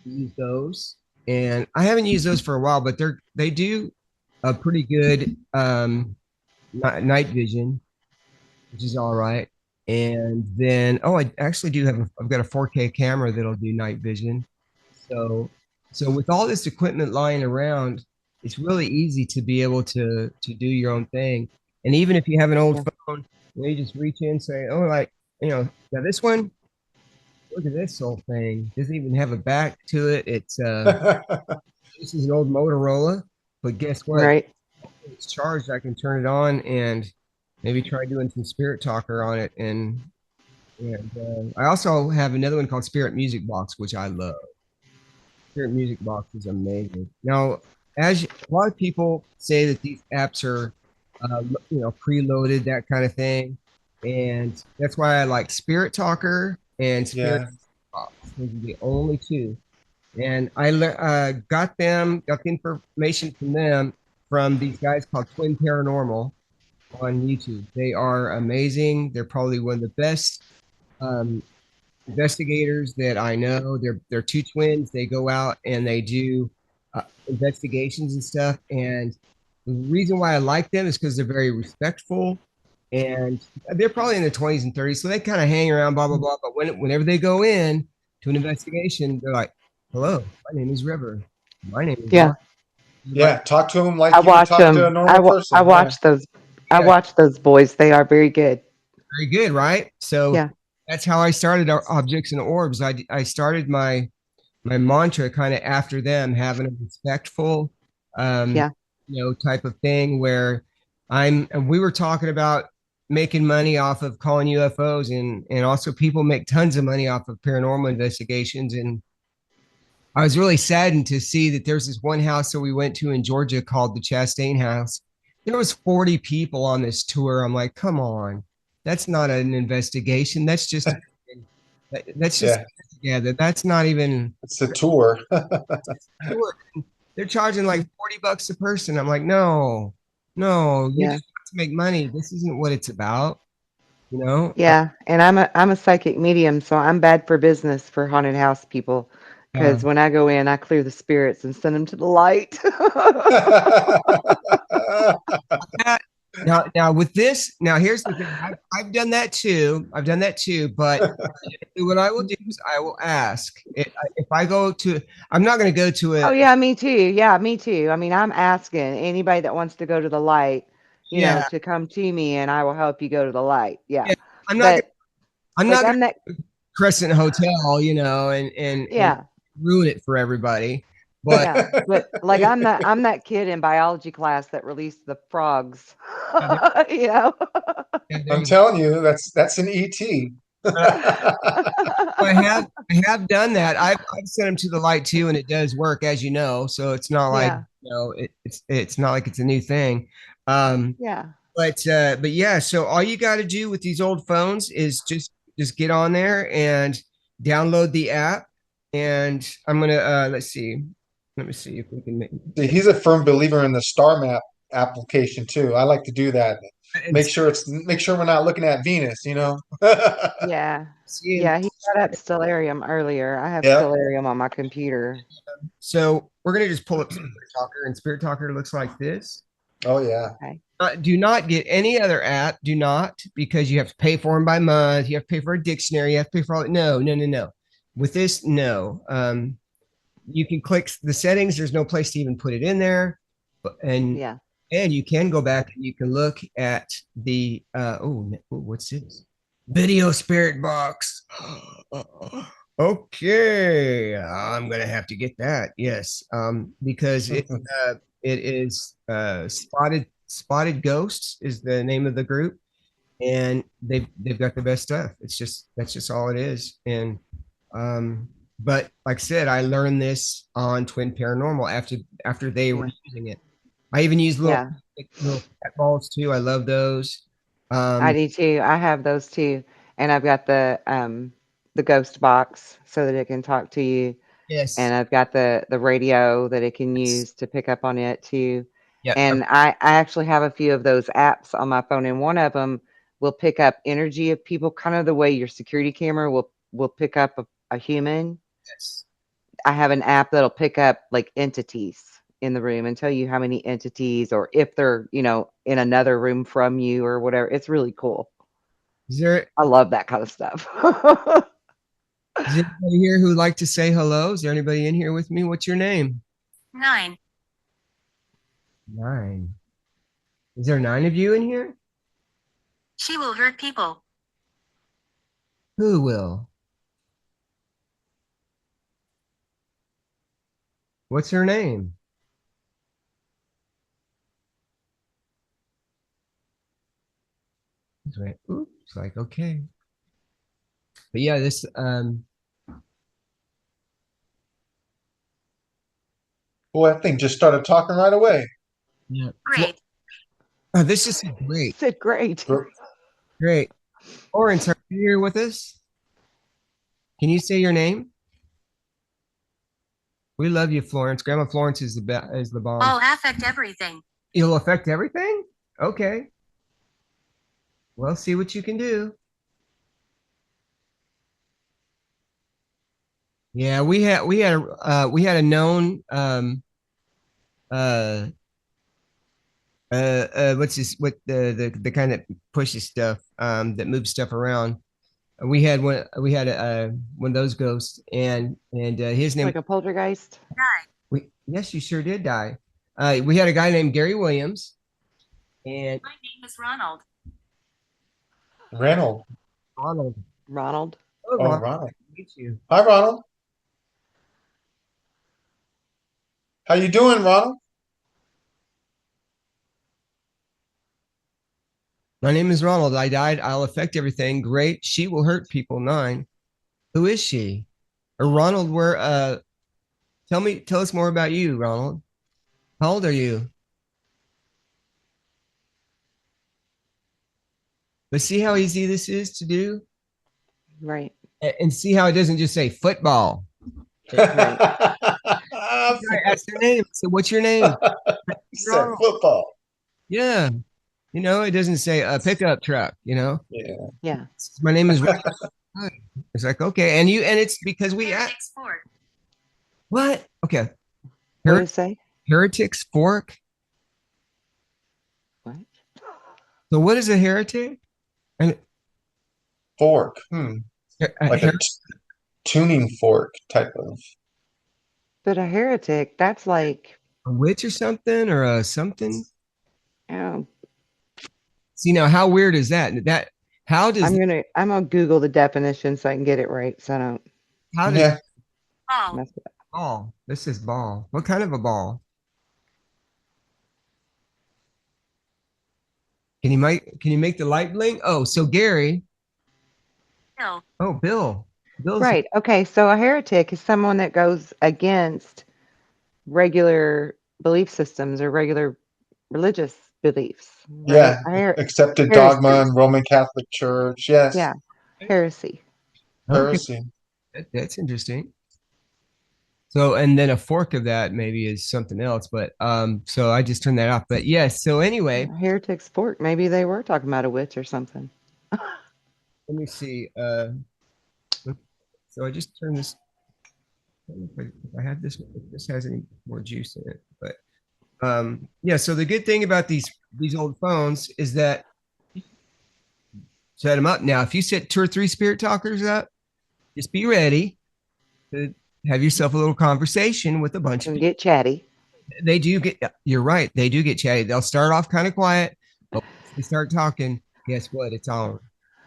Use those, and I haven't used those for a while, but they do a pretty good night vision, which is all right. And then, oh, I actually do have I've got a 4K camera that'll do night vision. So with all this equipment lying around, it's really easy to be able to do your own thing. And even if you have an old phone, you just reach in and say, oh, like, now this one, look at this whole thing. Doesn't even have a back to it. It's this is an old Motorola, but guess what? Right. When it's charged, I can turn it on and maybe try doing some Spirit Talker on it. And I also have another one called Spirit Music Box, which I love. Spirit Music Box is amazing. Now, a lot of people say that these apps are, preloaded, that kind of thing, and that's why I like Spirit Talker and Spirit Music Box. Those are the only two. And I got the information from them from these guys called Twin Paranormal on YouTube. They are amazing. They're probably one of the best investigators that I know. They're two twins. They go out and they do investigations and stuff. And the reason why I like them is because they're very respectful, and they're probably in their 20s and 30s, so they kind of hang around, blah blah blah. But whenever they go in to an investigation, they're like, "Hello, my name is River. My name is Mark." Yeah, talk to him like I you would watch talk to a them. normal person. I watch those. I Yeah, watch those boys. They are very good. very good, right? So Yeah. that's how I started our Objects and Orbs. I started my mantra kind of after them, having a respectful, Yeah. type of thing where and we were talking about making money off of calling UFOs, and also people make tons of money off of paranormal investigations. And I was really saddened to see that there's this one house that we went to in Georgia called the Chastain House, there was 40 people on this tour. I'm like, come on, that's not an investigation. That's just Yeah, yeah. That's not even it's a tour. tour. They're charging like $40 a person. I'm like, no, no, you Yeah. just want to make money. This isn't what it's about, you know? Yeah, and I'm a psychic medium, so I'm bad for business for haunted house people. Uh, Because when I go in, I clear the spirits and send them to the light. now with this, now here's the thing. I've done that too. I've done that too. But what I will do is I will ask if I go to. I'm not going to go to Oh a. yeah, me too. Yeah, me too. I mean, I'm asking anybody that wants to go to the light, Yeah, to come to me, and I will help you go to the light. Yeah, yeah. I'm not. but I'm like not going I'm that. to Crescent Hotel, and Yeah, ruin it for everybody. But yeah. But like I'm that kid in biology class that released the frogs. yeah, there, you know. yeah, there I'm you go. telling you, that's an ET. I have done that. I've sent them to the light too, and it does work, as you know. So it's not like Yeah, it's not like it's a new thing. Um, yeah, but yeah. So all you got to do with these old phones is just get on there and download the app. And I'm gonna let's see. Let me see if we can make See, he's a firm believer in the star map application too. I like to do that. and Make sure we're not looking at Venus, you know? yeah, see. yeah. He brought up Stellarium earlier. I have Yeah. Stellarium on my computer. So we're gonna just pull up Spirit Talker, and Spirit Talker looks like this. Oh yeah. Okay. Do not get any other app. Do not, because you have to pay for them by month. You have to pay for a dictionary. You have to pay for all. No, no, no, no. With this, no. You can click the settings. There's no place to even put it in there, and Yeah. you can go back and you can look at the what's this? Video spirit box. Okay, I'm gonna have to get that. Yes, because it is spotted ghosts is the name of the group, and they've got the best stuff. That's just all it is. And but like I said, I learned this on Twin Paranormal after they were Yeah. using it. I even use Yeah. little cat balls too. I love those. I Um, do too. I have those too. And I've got the ghost box so that it can talk to you. yes, And I've got the radio that it can use to pick up on it too. yeah, And I actually have a few of those apps on my phone, and one of them will pick up energy of people, kind of the way your security camera will pick up a human. yes. I have an app that'll pick up like entities in the room and tell you how many entities or if they're, in another room from you or whatever. It's really cool. Is there I love that kind of stuff. is anybody here who'd like to say hello? Is there anybody in here with me? What's your name? 9. 9. Is there 9 of you in here? She will hurt people. Who will? What's her name? It's like, oops, like okay. But yeah, this Boy, that thing just started talking right away. yeah. Great. This is great. Said great. Great. Lawrence, are you here with us? Can you say your name? We love you, Florence. Grandma Florence is the bomb. All affect everything. It'll affect everything? Okay. Well, see what you can do. Yeah, we had a known uh what's this what the kind that pushes stuff that moves stuff around. We had one of those ghosts, and his name Like a poltergeist. Die. yes, you sure did die. We had a guy named Gary Williams, and My name is Ronald. Reynold. Ronald. Ronald. Oh, Oh, Ronald, Ronald. nice to meet you. Hi, Ronald. How you doing, Ronald? My name is Ronald. I died. I'll affect everything. Great. She will hurt people. 9. Who is she? Or Ronald, where tell us more about you, Ronald. How old are you? But see how easy this is to do? Right. And see how it doesn't just say football. Right. I asked their name. So what's your name? Said football. Yeah. It doesn't say a pickup truck, Yeah. Yeah. My name is It's like, okay. And it's because we asked. Heretics Fork. What? Okay. What did it say? Heretics Fork. What? So what is a heretic? And Fork. Like a a tuning fork type of. But a heretic, that's like, witch or something or a something. oh, See now, how weird is that? How does I'm gonna Google the definition so I can get it right. So I don't how does Yeah. Ball. mess it up. ball? This is ball. What kind of a ball? Can you make the light blink? Oh, so Gary. Bill. Oh, Bill. Bill's Right. Okay. So a heretic is someone that goes against regular belief systems or regular religious beliefs, right? Yeah. Accepted Heresy. dogma in Roman Catholic Church. Yes. Yeah. Heresy. okay. Heresy. That's interesting. So, and then a fork of that maybe is something else, but so I just turned that off. But yes, so anyway, Heretics fork. Maybe they were talking about a witch or something. let me see. So I just turned this. I don't know if I have this, if this has any more juice in it, but yeah. So the good thing about these old phones is that set them up now. If you set 2 or 3 spirit talkers up, just be ready to have yourself a little conversation with a bunch of And people. get chatty. They do get, you're right. They do get chatty. They'll start off kind of quiet, but once they start talking, guess what? It's on.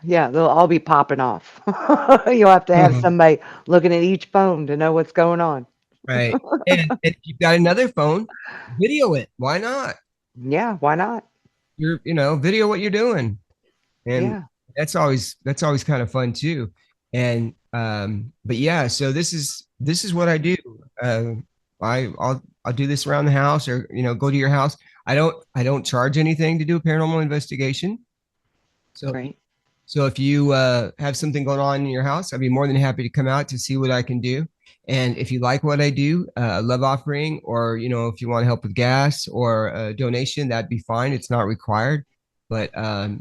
Yeah, they'll all be popping off. You'll have to have Mhm. somebody looking at each phone to know what's going on. Right. And if you've got another phone, video it. Why not? Yeah, why not? Video what you're doing. And Yeah. that's always kind of fun too. And but yeah, so this is what I do. I'll do this around the house or go to your house. I don't charge anything to do a paranormal investigation. So Right. so if you have something going on in your house, I'd be more than happy to come out to see what I can do. And if you like what I do, a love offering, or if you want to help with gas or a donation, that'd be fine. It's not required, but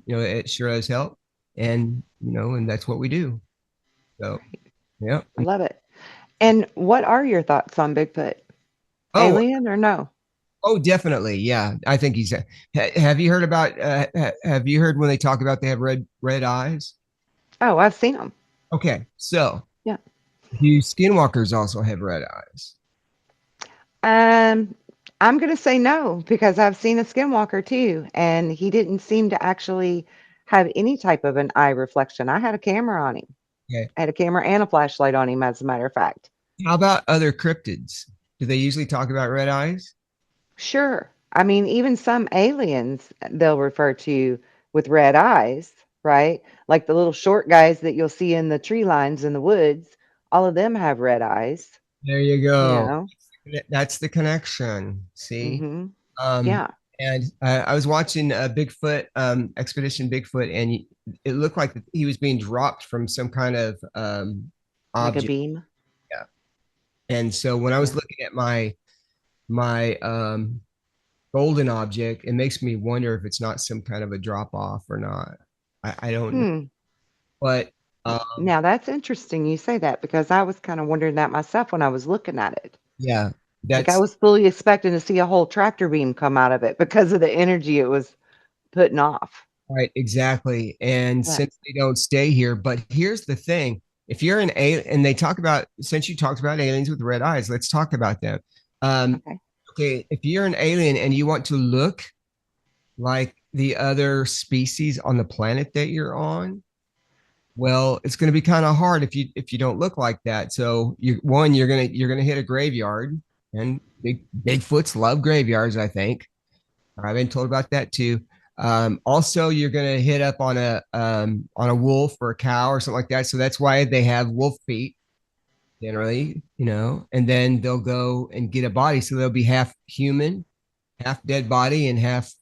it sure does help. And that's what we do. So yeah. I love it. And what are your thoughts on Bigfoot? Oh, Alien or no? oh, definitely. Yeah, I think he's. Have you heard about? Have you heard when they talk about they have red eyes? Oh, I've seen them. Okay, so Yeah. do skinwalkers also have red eyes? Um, I'm gonna say no because I've seen a skinwalker too, and he didn't seem to actually have any type of an eye reflection. I had a camera on him. Okay. I had a camera and a flashlight on him, as a matter of fact. How about other cryptids? Do they usually talk about red eyes? Sure. I mean, even some aliens they'll refer to with red eyes, right? Like the little short guys that you'll see in the tree lines in the woods, all of them have red eyes, There you you go. know? That's the connection. See? Mm-hmm. Um, Yeah. and I was watching Bigfoot, Expedition Bigfoot, and it looked like he was being dropped from some kind of Like a object. beam. Yeah. And so when I was Yeah. looking at my golden object, it makes me wonder if it's not some kind of a drop off or not. I don't know. Hmm. But Now that's interesting you say that because I was kind of wondering that myself when I was looking at it. yeah, Like I that's was fully expecting to see a whole tractor beam come out of it because of the energy it was putting off. right, exactly. And But since they don't stay here, but here's the thing. If you're an alien, and they talk about, since you talked about aliens with red eyes, let's talk about them. okay. Okay, if you're an alien and you want to look like the other species on the planet that you're on, well, it's going to be kind of hard if you don't look like that. So you're gonna hit a graveyard, and Bigfoots love graveyards. I think I've been told about that too. Also, you're gonna hit up on a wolf or a cow or something like that. So that's why they have wolf feet generally, and then they'll go and get a body. So they'll be half human, half dead body, and half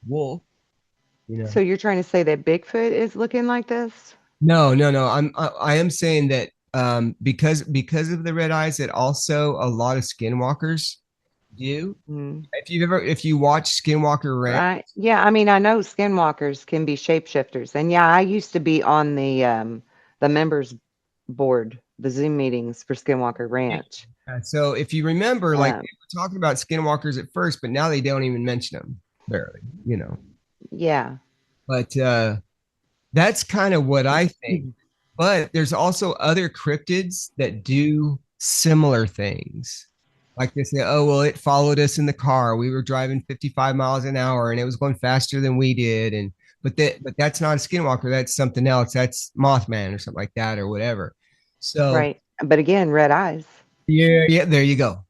wolf. You know. So you're trying to say that Bigfoot is looking like this? No. I am saying that because of the red eyes, that also a lot of skinwalkers do. Mm, If you watch Skinwalker Ranch, right. Yeah, I mean, I know skinwalkers can be shapeshifters. And yeah, I used to be on the members board, the Zoom meetings for Skinwalker Ranch. so if you remember, like they Um, were talking about skinwalkers at first, but now they don't even mention them barely, you know. yeah. But that's kind of what I think. But there's also other cryptids that do similar things. Like they say, oh, well, it followed us in the car. We were driving 55 miles an hour and it was going faster than we did. And but that's not a skinwalker. That's something else. That's Mothman or something like that or whatever. So Right. But again, red eyes. yeah, there you go.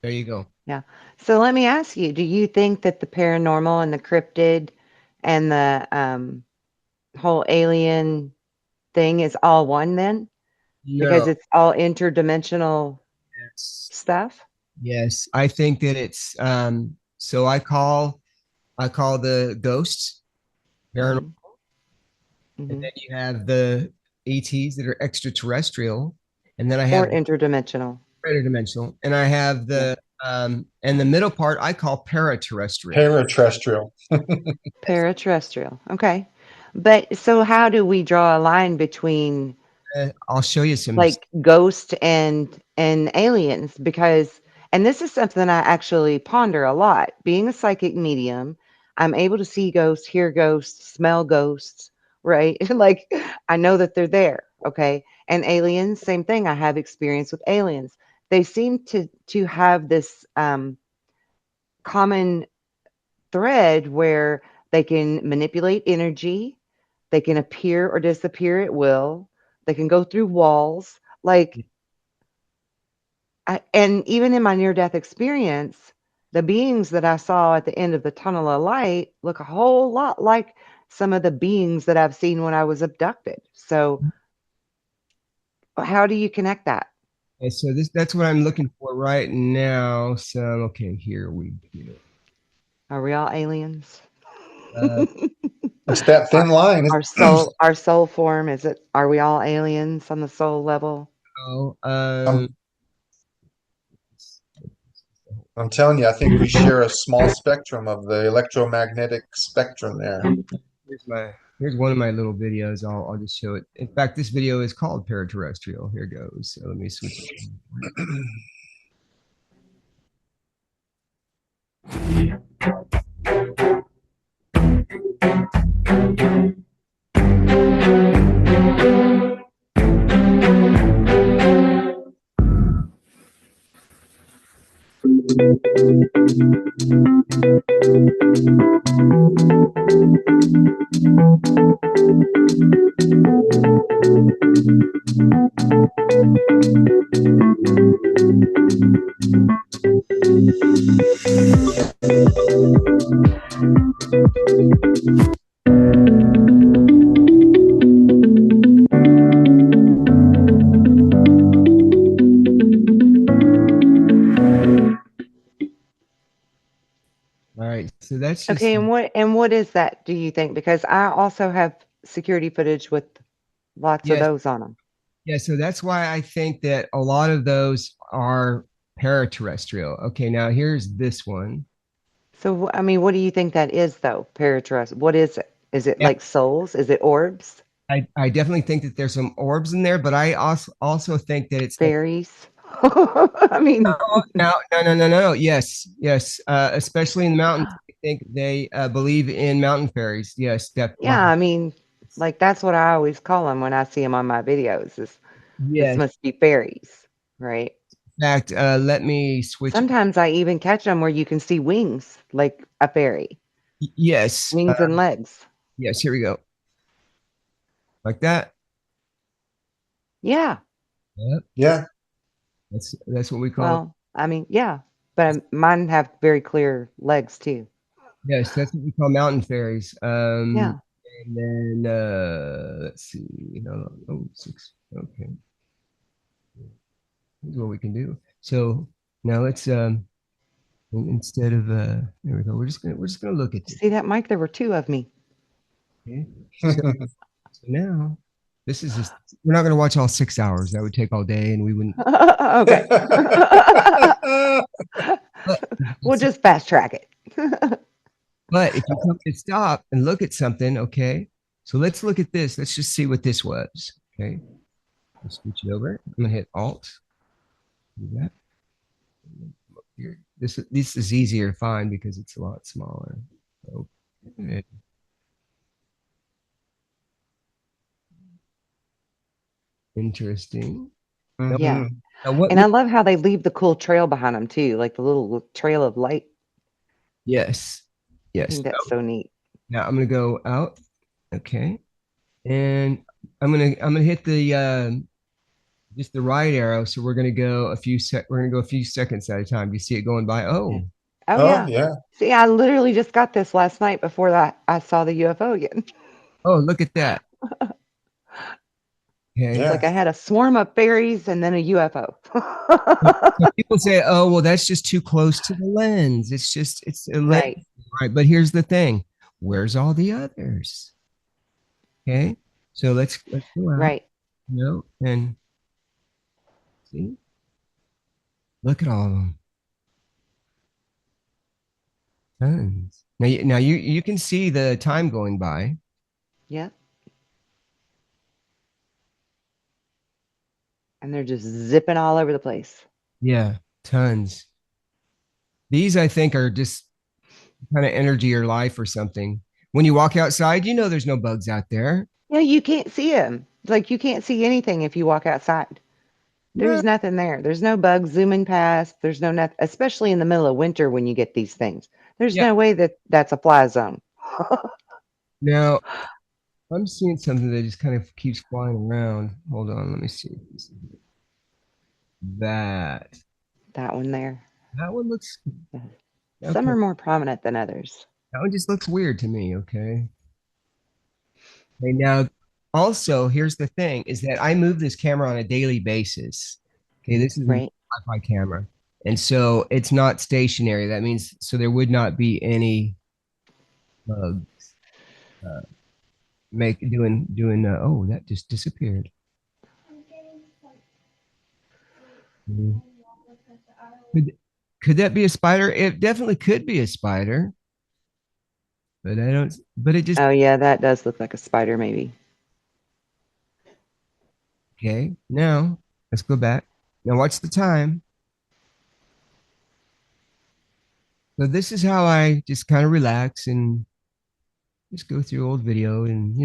There you go. Yeah. So let me ask you, do you think that the paranormal and the cryptid and the whole alien thing is all one then? Because No. it's all interdimensional Yes. stuff? Yes. I think that it's so I call the ghosts paranormal. Hmm. And Hmm. then you have the ETs that are extraterrestrial, and then I Or have interdimensional. interdimensional, and I have Yeah. the and the middle part I call paraterrestrial. Paraterrestrial. Paraterrestrial. Okay. But so how do we draw a line between I'll show you some. like ghost and aliens? Because and this is something I actually ponder a lot. Being a psychic medium, I'm able to see ghosts, hear ghosts, smell ghosts, right? Like I know that they're there, okay? And aliens, same thing. I have experience with aliens. They seem to have this common thread where they can manipulate energy, they can appear or disappear at will, they can go through walls. Like, and even in my near death experience, the beings that I saw at the end of the tunnel of light look a whole lot like some of the beings that I've seen when I was abducted. So, how do you connect that? And so that's what I'm looking for right now. So okay, here we go. Are we all aliens? Uh, It's that our, thin line. our soul form, is it, are we all aliens on the soul level? so, I'm, I'm telling you, I think we share a small spectrum of the electromagnetic spectrum there. here's one of my little videos. I'll just show it. In fact, this video is called Paraterrestrial. Here goes. So let me switch it. All right. So that's just Okay, and what is that, do you think? Because I also have security footage with lots of yes. those on them. Yeah, so that's why I think that a lot of those are paraterrestrial. Okay, now here's this one. So, I mean, what do you think that is, though? Paraterrestrial. What is it? Is it Yeah, like souls? Is it orbs? I definitely think that there's some orbs in there, but I also think that it's like Fairies? I mean, no. Yes, yes. Especially in the mountains, I think they believe in mountain fairies. Yes, yeah, definitely. I mean, like that's what I always call them when I see them on my videos. Is this Yes. must be fairies, right? In fact, let me switch. Sometimes I even catch them where you can see wings, like a fairy, Yes, wings and legs. yes. Here we go. Like that. Yeah. Yep. Yeah. That's what we call it. Well, I mean, yeah, but mine have very clear legs too. Yes, that's what we call mountain fairies. Yeah. And then let's see, oh, six. Okay, here's what we can do. So now let's instead of there we go. We're just gonna look at this. See that, Mike? There were two of me. Okay. So now this is just, we're not going to watch all 6 hours. That would take all day and we wouldn't. Okay. But, We'll just fast track it. but if you come to stop and look at something, okay. So let's look at this. Let's just see what this was. Okay. Let's switch it over. I'm going to hit Alt. Do that. Here. This is easier to find because it's a lot smaller. Okay. Interesting. Now, Yeah. now what? And I love how they leave the cool trail behind them too, like the little trail of light. Yes. I Yes. think that's so neat. Now I'm gonna go out. Okay. And I'm gonna hit the just the right arrow. So we're gonna go a few seconds at a time. You see it going by? Oh, Oh Oh yeah. yeah. See, I literally just got this last night before that I saw the UFO again. oh, look at that. Okay. It's Yeah. like I had a swarm of fairies and then a UFO. So people say, oh, well, that's just too close to the lens. It's a lens, Right. right? But here's the thing. Where's all the others? Okay. So let's go out, Right. and see, look at all of them. Tons. Now you can see the time going by. Yeah. And they're just zipping all over the place. Yeah, tons. These I think are just kind of energy or life or something. When you walk outside, you know there's no bugs out there. Yeah, you can't see them. Like you can't see anything if you walk outside. No. There's nothing there. There's no bugs zooming past. There's no nothing, especially in the middle of winter when you get these things. There's Yeah. no way that that's a fly zone. Now I'm seeing something that just kind of keeps flying around. Hold on, let me see. That That one there. that one looks Some okay. are more prominent than others. That one just looks weird to me. Okay. Okay. Now, also, here's the thing: is that I move this camera on a daily basis. Okay, this is a Right. Wi-Fi camera, and so it's not stationary. That means so there would not be any bugs make doing. Oh, that just disappeared. Hmm. Could could that be a spider? It definitely could be a spider, but I don't. But it just Oh yeah, that does look like a spider maybe. okay. Now let's go back. Now watch the time. So this is how I just kind of relax and just go through old video, and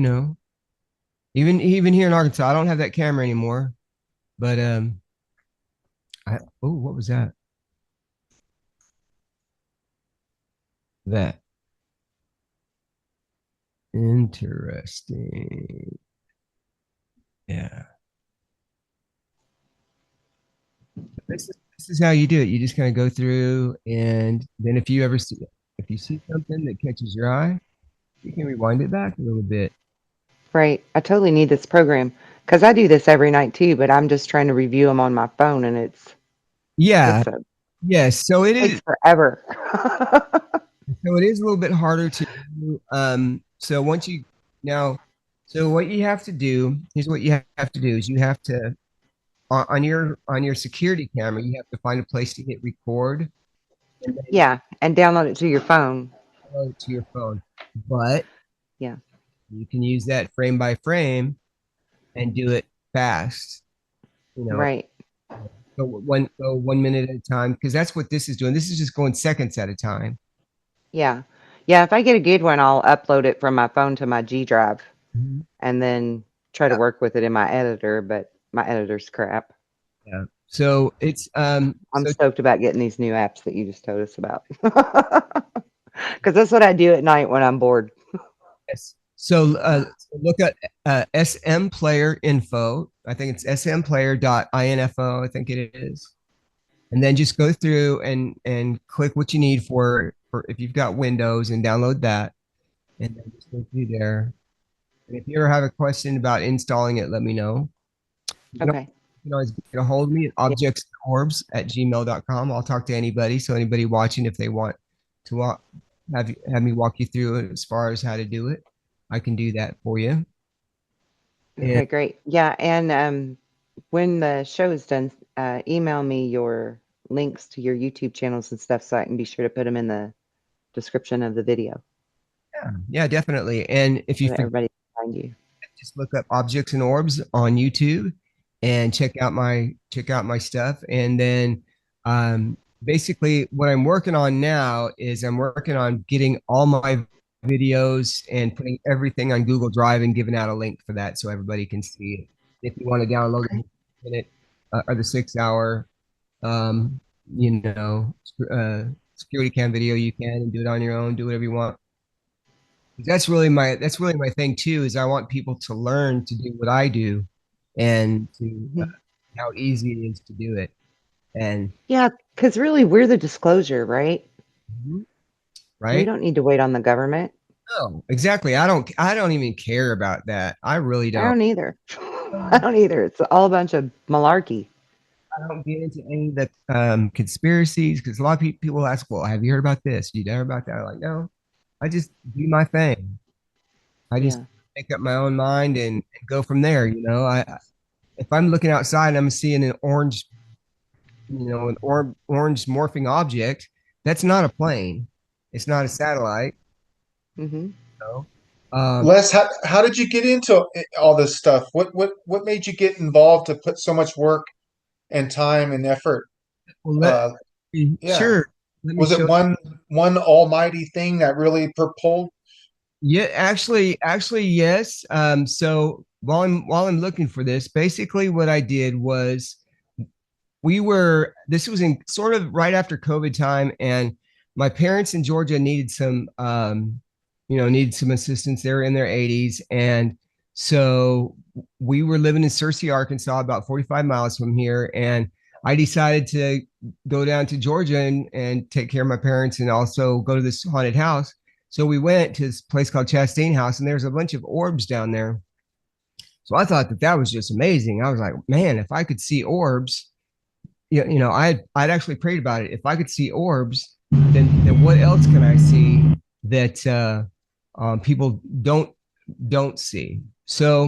even here in Arkansas, I don't have that camera anymore. But oh, what was that? That interesting. Yeah. This is how you do it. You just kind of go through, and then if you see something that catches your eye, you can rewind it back a little bit. Right. I totally need this program because I do this every night too, but I'm just trying to review them on my phone and Yeah. it's a Yes. So it is. takes forever. So it is a little bit harder to do. So once you now, so what you have to do, here's what you have to do is you have to on your security camera, you have to find a place to hit record and then Yeah, and download it to your phone. upload it to your phone. But Yeah. you can use that frame by frame and do it fast. You know, Right. go 1 minute at a time because that's what this is doing. This is just going seconds at a time. Yeah. Yeah, if I get a good one, I'll upload it from my phone to my G drive Mhm. and then try to work with it in my editor, but my editor's crap. Yeah. So it's I'm so stoked about getting these new apps that you just told us about. Because that's what I do at night when I'm bored. yes. So look at SM Player Info. I think it's smplayer.info. I think it is. And then just go through and click what you need for if you've got Windows and download that. And then just go through there. And if you ever have a question about installing it, let me know. Okay. You can always get a hold of me at Yeah. objectsorbs@gmail.com. I'll talk to anybody. So anybody watching, if they want to have me walk you through it as far as how to do it. I can do that for you. And Okay, great. Yeah, and when the show is done, email me your links to your YouTube channels and stuff so I can be sure to put them in the description of the video yeah, definitely. And if you so that everybody can find you. just look up Objects and Orbs on YouTube and check out my stuff. And then basically what I'm working on now is I'm working on getting all my videos and putting everything on Google Drive and giving out a link for that so everybody can see it. If you want to download Okay. it or the 6 hour um, security cam video, you can and do it on your own, do whatever you want. That's really my thing too, is I want people to learn to do what I do and to Mhm. how easy it is to do it. And Yeah, because really we're the disclosure, right? We right? don't need to wait on the government. No, exactly. I don't even care about that. I really I don't. don't either. I don't either. It's all a bunch of malarkey. I don't get into any of the conspiracies because a lot of people ask, well, have you heard about this? You heard about that? I'm like, no, I just do my thing. I just Yeah. make up my own mind and go from there. If I'm looking outside and I'm seeing an orange, orange morphing object, that's not a plane. It's not a satellite. Hmm. You know? Les, how did you get into all this stuff? What made you get involved to put so much work and time and effort? Well, Uh, yeah. sure. Let me Was it show. one almighty thing that really propelled? Yeah, actually, yes. So while I'm looking for this, basically what I did was this was in sort of right after COVID time, and my parents in Georgia needed some assistance. They were in their 80s, and so we were living in Searcy, Arkansas, about 45 miles from here, and I decided to go down to Georgia and take care of my parents and also go to this haunted house. So we went to this place called Chastain House, and there's a bunch of orbs down there. So I thought that was just amazing. I was like, man, if I could see orbs, I'd actually prayed about it. If I could see orbs, then what else can I see that people don't see? So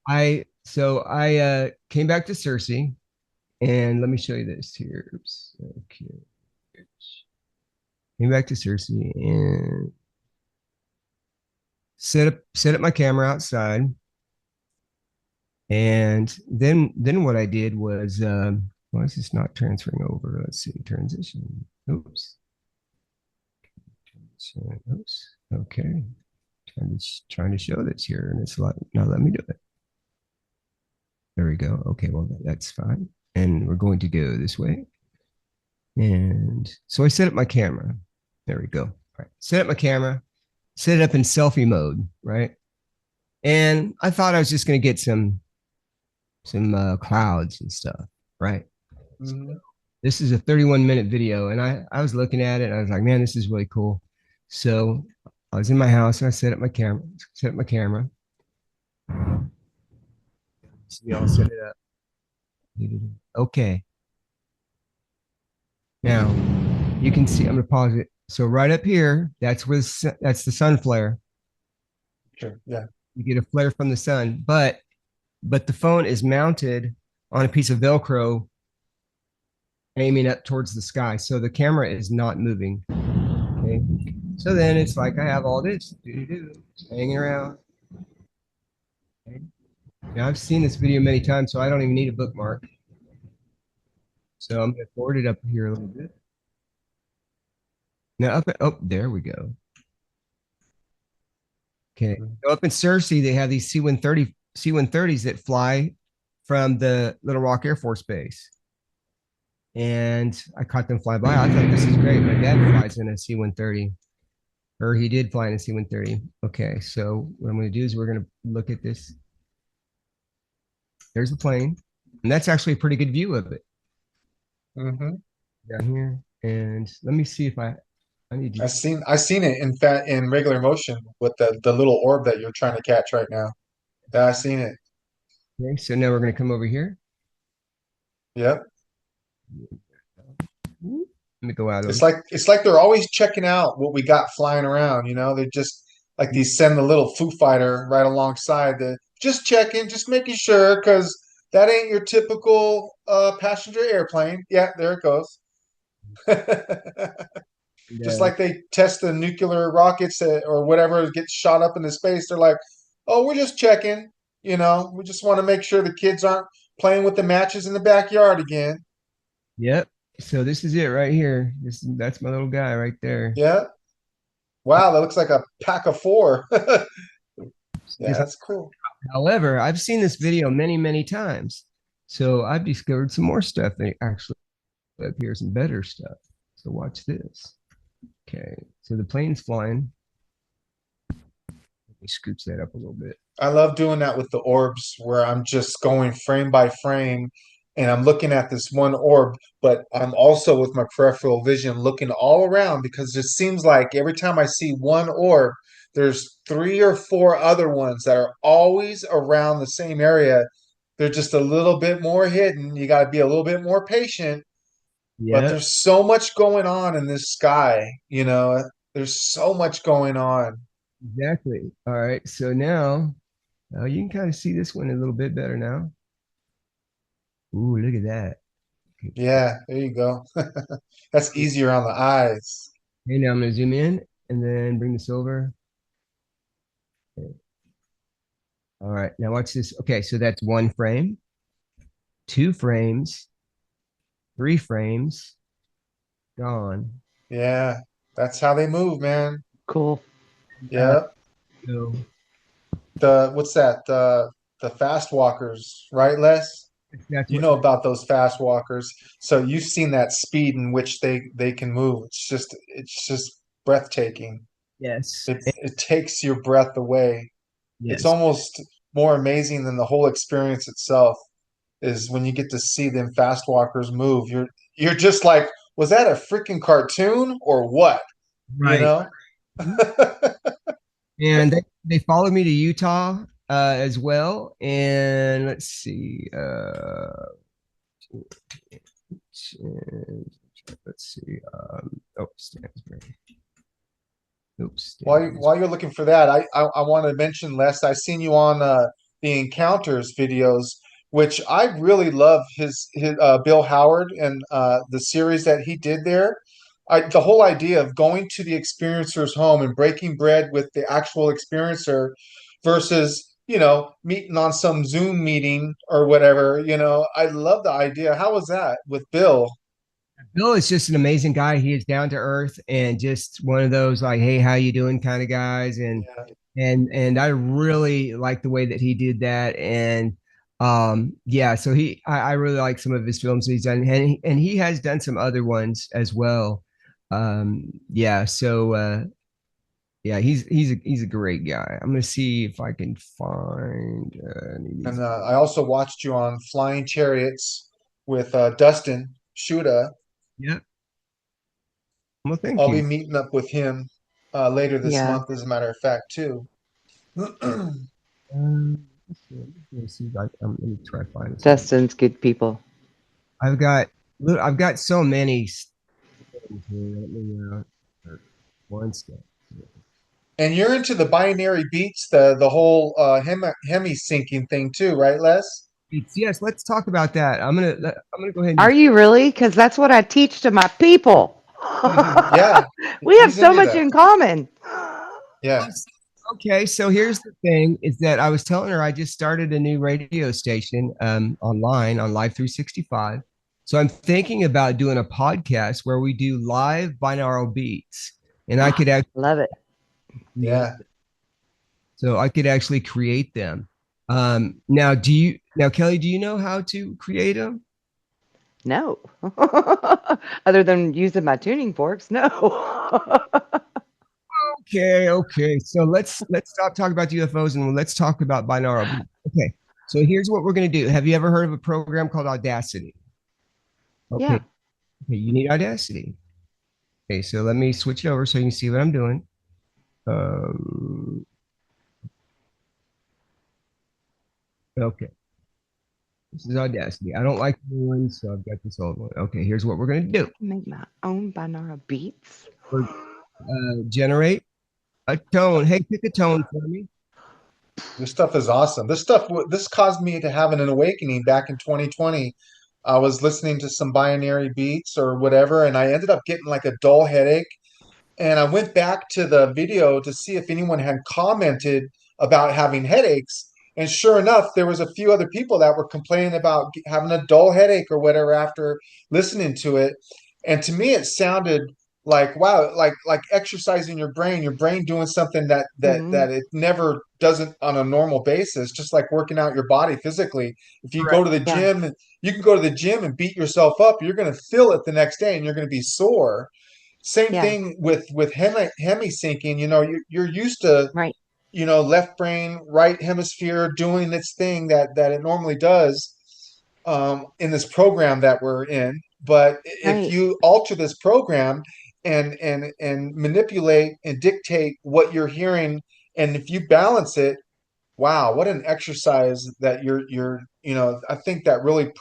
Right. I came back to Cersei, and let me show you this here. Oops. Okay. Came back to Cersei and set up my camera outside, and then what I did was why is this not transferring over? Let's see, transition. Oops. Oops. Okay. Trying to show this here, and it's like, now let me do it. There we go. Okay, well that's fine. And we're going to go this way. And so I set up my camera. There we go. All right. Set up my camera, set it up in selfie mode, right? And I thought I was just going to get some clouds and stuff, right? Mhm. This is a 31-minute video, and I was looking at it and I was like, man, this is really cool. So I was in my house and I set up my camera. So we all set it up. Okay. Now you can see, I'm gonna pause it. So right up here, that's the sun flare. Sure. Yeah. You get a flare from the sun, but the phone is mounted on a piece of Velcro aiming up towards the sky. So the camera is not moving. Okay. So then it's like I have all this hanging around. Okay. Now I've seen this video many times, so I don't even need a bookmark. So I'm going to forward it up here a little bit. Now there we go. Okay. So up in Searcy, they have these C-130s that fly from the Little Rock Air Force Base. And I caught them fly by. I thought this is great. My dad flies in a C-130, or he did fly in a C-130. Okay, so what I'm going to do is we're going to look at this. There's the plane, and that's actually a pretty good view of it Hmm. down here. And let me see if I need to. I seen it in regular motion with the little orb that you're trying to catch right now. Yeah, I seen it. Okay, so now we're going to come over here. Yep. Let me go out of. It's like they're always checking out what we got flying around. They just like these send the little Foo Fighter right alongside the just checking, just making sure because that ain't your typical passenger airplane. Yeah, there it goes. And, Just like they test the nuclear rockets or whatever gets shot up into space, they're like, "Oh, we're just checking. We just want to make sure the kids aren't playing with the matches in the backyard again." yep. So this is it right here. That's my little guy right there. Yeah. Wow, that looks like a pack of four. Yeah, Just- that's cool. however, I've seen this video many, many times. So I've discovered some more stuff that actually up here, some better stuff. So watch this. Okay. So the plane's flying. Let me scooch that up a little bit. I love doing that with the orbs where I'm just going frame by frame and I'm looking at this one orb, but I'm also with my peripheral vision looking all around because it seems like every time I see one orb, there's three or four other ones that are always around the same area. They're just a little bit more hidden. You got to be a little bit more patient, but Yep. there's so much going on in this sky. There's so much going on. Exactly. All right. So now you can kind of see this one a little bit better now. Ooh, look at that. Okay. Yeah, there you go. That's easier on the eyes. Okay, now I'm going to zoom in and then bring this over. Okay. All right. Now watch this. Okay. So that's 1 frame, 2 frames, 3 frames, gone. Yeah, that's how they move, man. Cool. Uh, Yeah. so The what's that? The fast walkers, right, Les? that's You what, know about those fast walkers. So you've seen that speed in which they can move. It's just breathtaking. yes. It takes your breath away. It's Yes. almost more amazing than the whole experience itself is when you get to see them fast walkers move. You're just like, was that a freaking cartoon or what? You Right. know? And they followed me to Utah as well. And let's see. Let's see. Stansbury. Oops. While you're looking for that, I want to mention, Les, I seen you on the Encounters videos, which I really love his Bill Howard and the series that he did there. The whole idea of going to the experiencer's home and breaking bread with the actual experiencer versus, meeting on some Zoom meeting or whatever, I love the idea. How was that with Bill? Bill is just an amazing guy. He is down to earth and just one of those like, hey, how you doing kind of guys. And Yeah. and I really like the way that he did that. And yeah, so I really like some of his films that he's done, and he has done some other ones as well. Yeah, so yeah, he's a great guy. I'm gonna see if I can find any of And these. I also watched you on Flying Chariots with Dustin Shuda. Yeah, well, thank I'll be you. meeting up with him later this Yeah. month, as a matter of fact, too. Let's see if let me try to find this. Dustin's good people. I've got look, I've got so many things here. Let me one step. And you're into the binary beats, the whole hemi syncing thing too, right, Les? Yes, let's talk about that. I'm gonna go ahead and Are just you really? Because that's what I teach to my people. Yeah, We have he's so into much that. in common. Yeah. okay. So here's the thing: is that I was telling her I just started a new radio station online on Live 365. So I'm thinking about doing a podcast where we do live binaural beats, and I could actually Love it. Yeah. so I could actually create them. Now, Kelly, do you know how to create them? No. Other than using my tuning forks, no. Okay. So let's stop talking about UFOs and let's talk about binaural beats. Okay. So here's what we're gonna do. Have you ever heard of a program called Audacity? Okay. Yeah. Okay, you need Audacity. Okay, so let me switch it over so you can see what I'm doing. Um, okay. This is Audacity. I don't like the new one, so I've got this old one. Okay, here's what we're gonna do. Make my own binaural beats. We're, generate. A tone. Hey, pick a tone for me. This stuff is awesome. This caused me to have an awakening back in 2020. I was listening to some binary beats or whatever, and I ended up getting like a dull headache. And I went back to the video to see if anyone had commented about having headaches. And sure enough, there was a few other people that were complaining about having a dull headache or whatever after listening to it. And to me, it sounded like wow, like exercising your brain doing something Hmm. that it never doesn't on a normal basis, just like working out your body physically. If you go Correct. to the Yeah. gym, you can go to the gym and beat yourself up. You're going to feel it the next day, and you're going to be sore. Same Yeah. thing with hemi syncing. You know, you're used to, Right. left brain, right hemisphere doing its thing that it normally does in this program that we're in. But if Right. you alter this program and manipulate and dictate what you're hearing, and if you balance it, wow, what an exercise that I think that really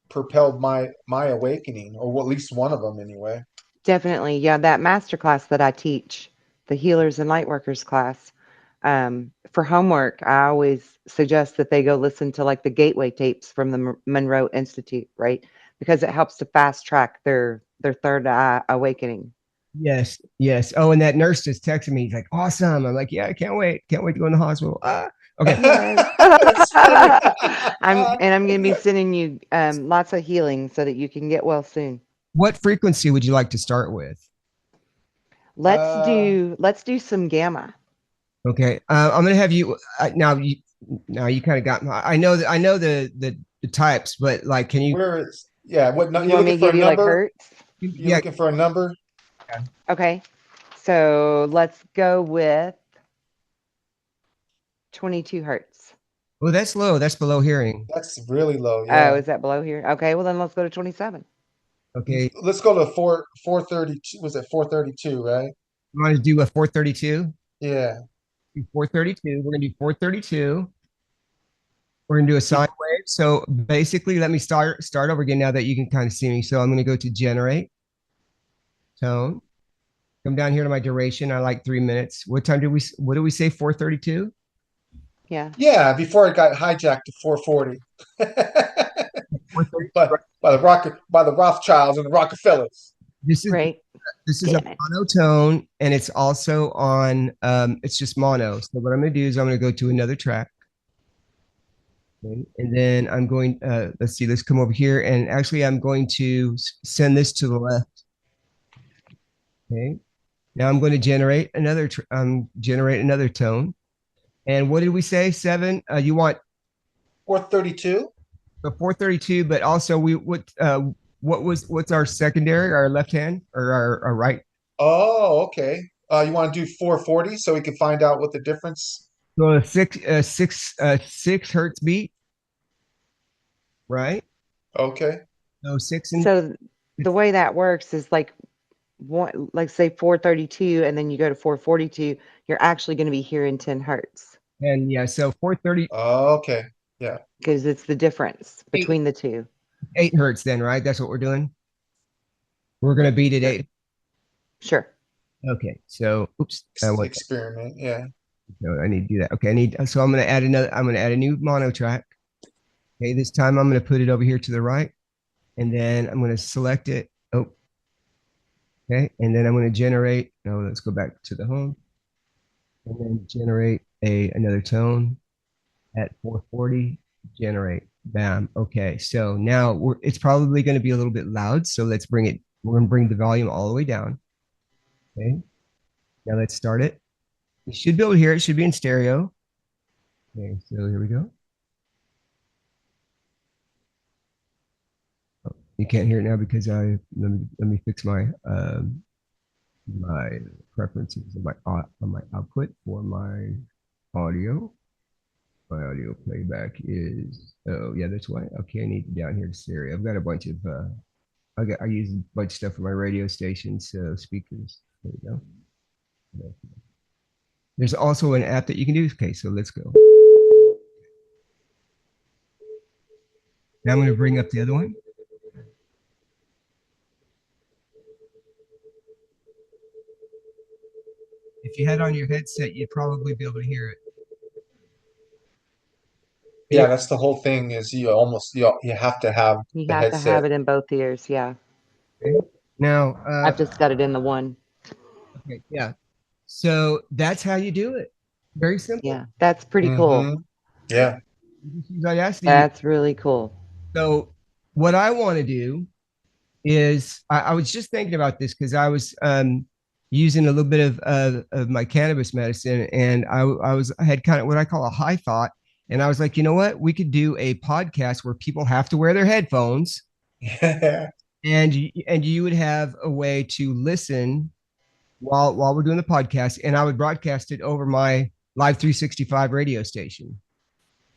propelled my awakening, or at least one of them anyway. Definitely. Yeah. That master class that I teach, the healers and light workers class, for homework, I always suggest that they go listen to like the gateway tapes from the Monroe Institute, right? Because it helps to fast track their third eye awakening. Yes, yes. Oh, and that nurse just texted me. He's like, awesome. I'm like, yeah, I can't wait to go in the hospital. Okay. Yes. That's funny. I'm going to be sending you lots of healing so that you can get well soon. What frequency would you like to start with? Let's do some gamma. Okay. I'm gonna have you now. You kind of got. I know the types, but like, can you? Where is yeah? What You you want me looking to for give a you like number? hertz? You Yeah. looking for a number? Okay. So let's go with 22 hertz. Oh, that's low. That's below hearing. That's really low. Oh, Yeah. is that below here? Okay, well then let's go to 27. Okay. Let's go to 432. Was it 432, right? You want to do a 432? Yeah. 432. We're gonna do 432. We're gonna do a You, sine wave. So basically, let me start over again now that you can kind of see me. So I'm gonna go to generate tone. Come down here to my duration. I like 3 minutes. What do we say? 432? yeah. Yeah, before it got hijacked to 440. 432. By the Rothschilds and the Rockefellers. This is Right. this is a Damn it. monotone and it's also on it's just mono. So what I'm gonna do is I'm gonna go to another track. Okay, and then I'm going let's see, let's come over here and actually I'm going to send this to the left. Okay. Now I'm going to generate another tone. And what did we say? Seven. You want 432? the 432, but also what's our secondary, our left hand or our right? Oh, okay. You want to do 440 so we can find out what the difference? So a 6 hertz beat, right? Okay. So six and So the way that works is like one, like say 432 and then you go to 442, you're actually going to be hearing 10 hertz and yeah, so 438 Okay. Yeah. because it's the difference between the two. 8 hertz then, right? That's what we're doing. We're gonna beat it Sure. 8. Sure. Okay, so oops, Experiment. Yeah. no, I need to do that. Okay, so I'm gonna add a new mono track. Okay, this time I'm gonna put it over here to the right, and then I'm gonna select it. Oh, okay, and then I'm gonna generate. No, let's go back to the home, and then generate another tone at 440. Generate. Bam. Okay, so now it's probably going to be a little bit loud. So let's bring it. We're going to bring the volume all the way down. Okay. Now let's start it. You should be able to hear it. It should be in stereo. Okay, so here we go. Oh, you can't hear it now because let me fix my preferences of my output for my audio. My audio playback is, oh yeah, that's why. Okay, I need down here to stereo. I've got a bunch of I use a bunch of stuff for my radio station, so speakers. There we go. There's also an app that you can do. Okay, so let's go. Now I'm going to bring up the other one. if you had it on your headset, you'd probably be able to hear it. Yeah, that's the whole thing is you have to have You the have to headset. have it in both ears. Yeah. Okay. Now, I've just got it in the one. okay, yeah. So that's how you do it. Very simple. Yeah. That's pretty cool. Yeah. You just use Audacity. That's really cool. So what I want to do is I was just thinking about this because I was using a little bit of my cannabis medicine, and I had kind of what I call a high thought, and I was like, you know what, we could do a podcast where people have to wear their headphones, Yeah. and you would have a way to listen while we're doing the podcast, and I would broadcast it over my Live 365 radio station.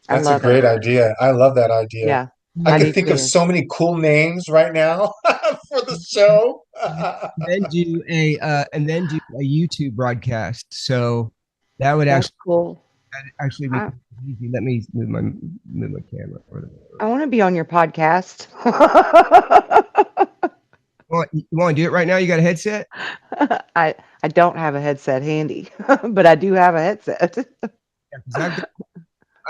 I That's a love great it. idea. I love that idea. Yeah. I I could do think of too. so many cool names right now for the show. And then do a YouTube broadcast. So that would That's cool. actually be I, easy. Let me move my camera. I want to be on your podcast. You want to do it right now? You got a headset? I don't have a headset handy, but I do have a headset. Yeah, 'cause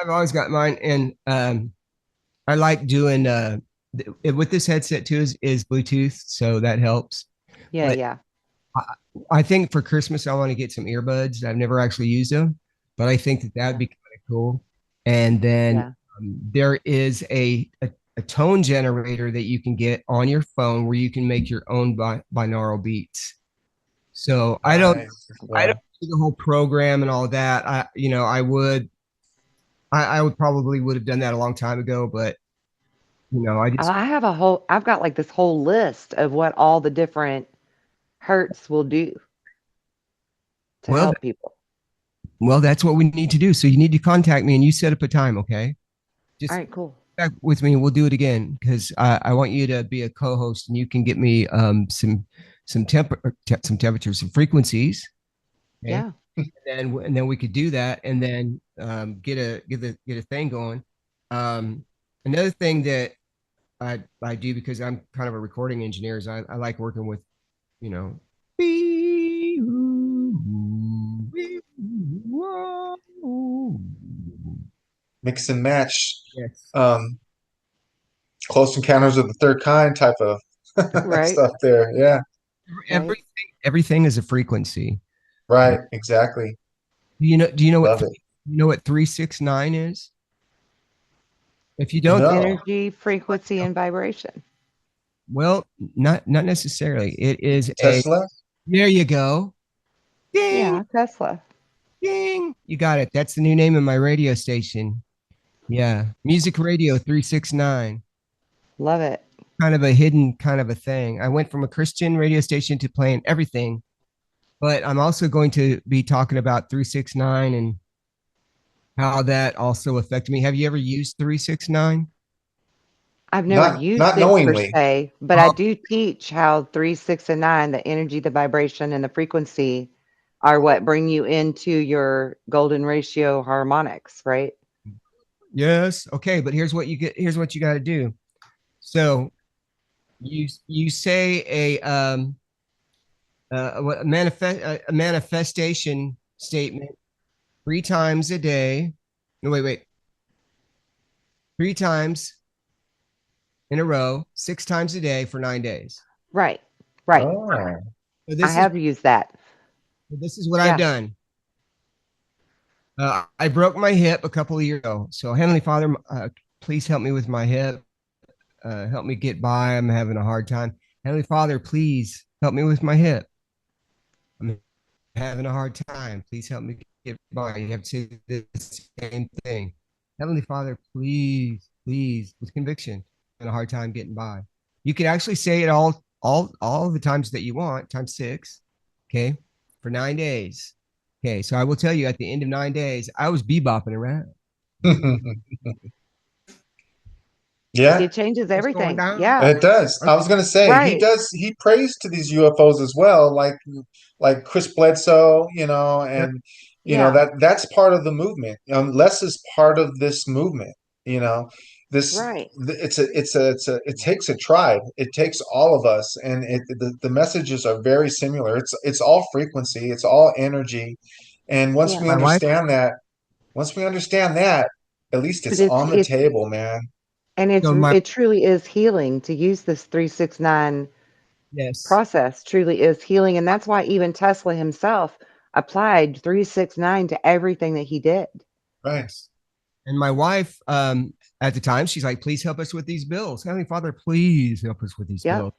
I've always got mine, and I like doing with this headset too is Bluetooth, so that helps. Yeah, But yeah. I think for Christmas I want to get some earbuds. I've never actually used them, but I think that would be kind of cool. And then Yeah. there is a tone generator that you can get on your phone where you can make your own binaural beats. So I don't Nice. do the whole program and all that. I would probably would have done that a long time ago, but I just I've got like this whole list of what all the different hertz will do to well help people. well that's what we need to do. So you need to contact me and you set up a time, okay? Just All right, cool. back with me and we'll do it again because I want you to be a co-host and you can get me some temperatures, some frequencies. Okay? Yeah. And then we could do that and then get a thing going. Another thing that I do because I'm kind of a recording engineer is I like working with, you know, Mix and match. yes. Close Encounters of the Third Kind type of Right. stuff there. Yeah. Right. Everything is a frequency. Right. Exactly. Do you know Love it. you know what 369 is? If you don't, No. Energy, frequency, and vibration. well, not necessarily. It is Tesla. there you go. Ding, Yeah, Tesla. ding. You got it. That's the new name of my radio station. Yeah. Music Radio 369. Love it. Kind of a hidden kind of a thing. I went from a Christian radio station to playing everything, but I'm also going to be talking about 369 and how that also affected me. Have you ever used 369? I've never used Not it per knowingly. se, but I Oh. do teach how 3, 6, and 9, the energy, the vibration, and the frequency are what bring you into your golden ratio harmonics, right? Yes. Okay, but here's what you get. Here's what you got to do. So you say a manifestation statement 3 times a day. No, wait. 3 times in a row, 6 times a day for 9 days. Right. Right. Oh. So I have used that. this is what Yeah. I've done. I broke my hip a couple of years ago. So Heavenly Father, please help me with my hip. Help me get by. I'm having a hard time. Heavenly Father, please help me with my hip. I'm having a hard time. Please help me get by. You have to say the same thing. Heavenly Father, please, with conviction, having a hard time getting by. You could actually say it all the times that you want, times 6, okay, for 9 days. Okay, so I will tell you at the end of 9 days, I was bebopping around. Yeah, It changes everything. down? Yeah. it does. I was gonna say Right. he prays to these UFOs as well, like Chris Bledsoe, and Yeah. that's part of the movement. Les is part of this movement, this Right. it takes a tribe. It takes all of us, and the messages are very similar. It's all frequency. It's all energy, and Yeah. My wife, once we understand that, at least But it's on the table, man. so my it truly is healing to use this 369 yes, process truly is healing. And that's why even Tesla himself applied 369 to everything that he did. Right. yes. And my wife, at the time, she's like, please help us with these bills. Heavenly Father, please help us with these Yep. bills.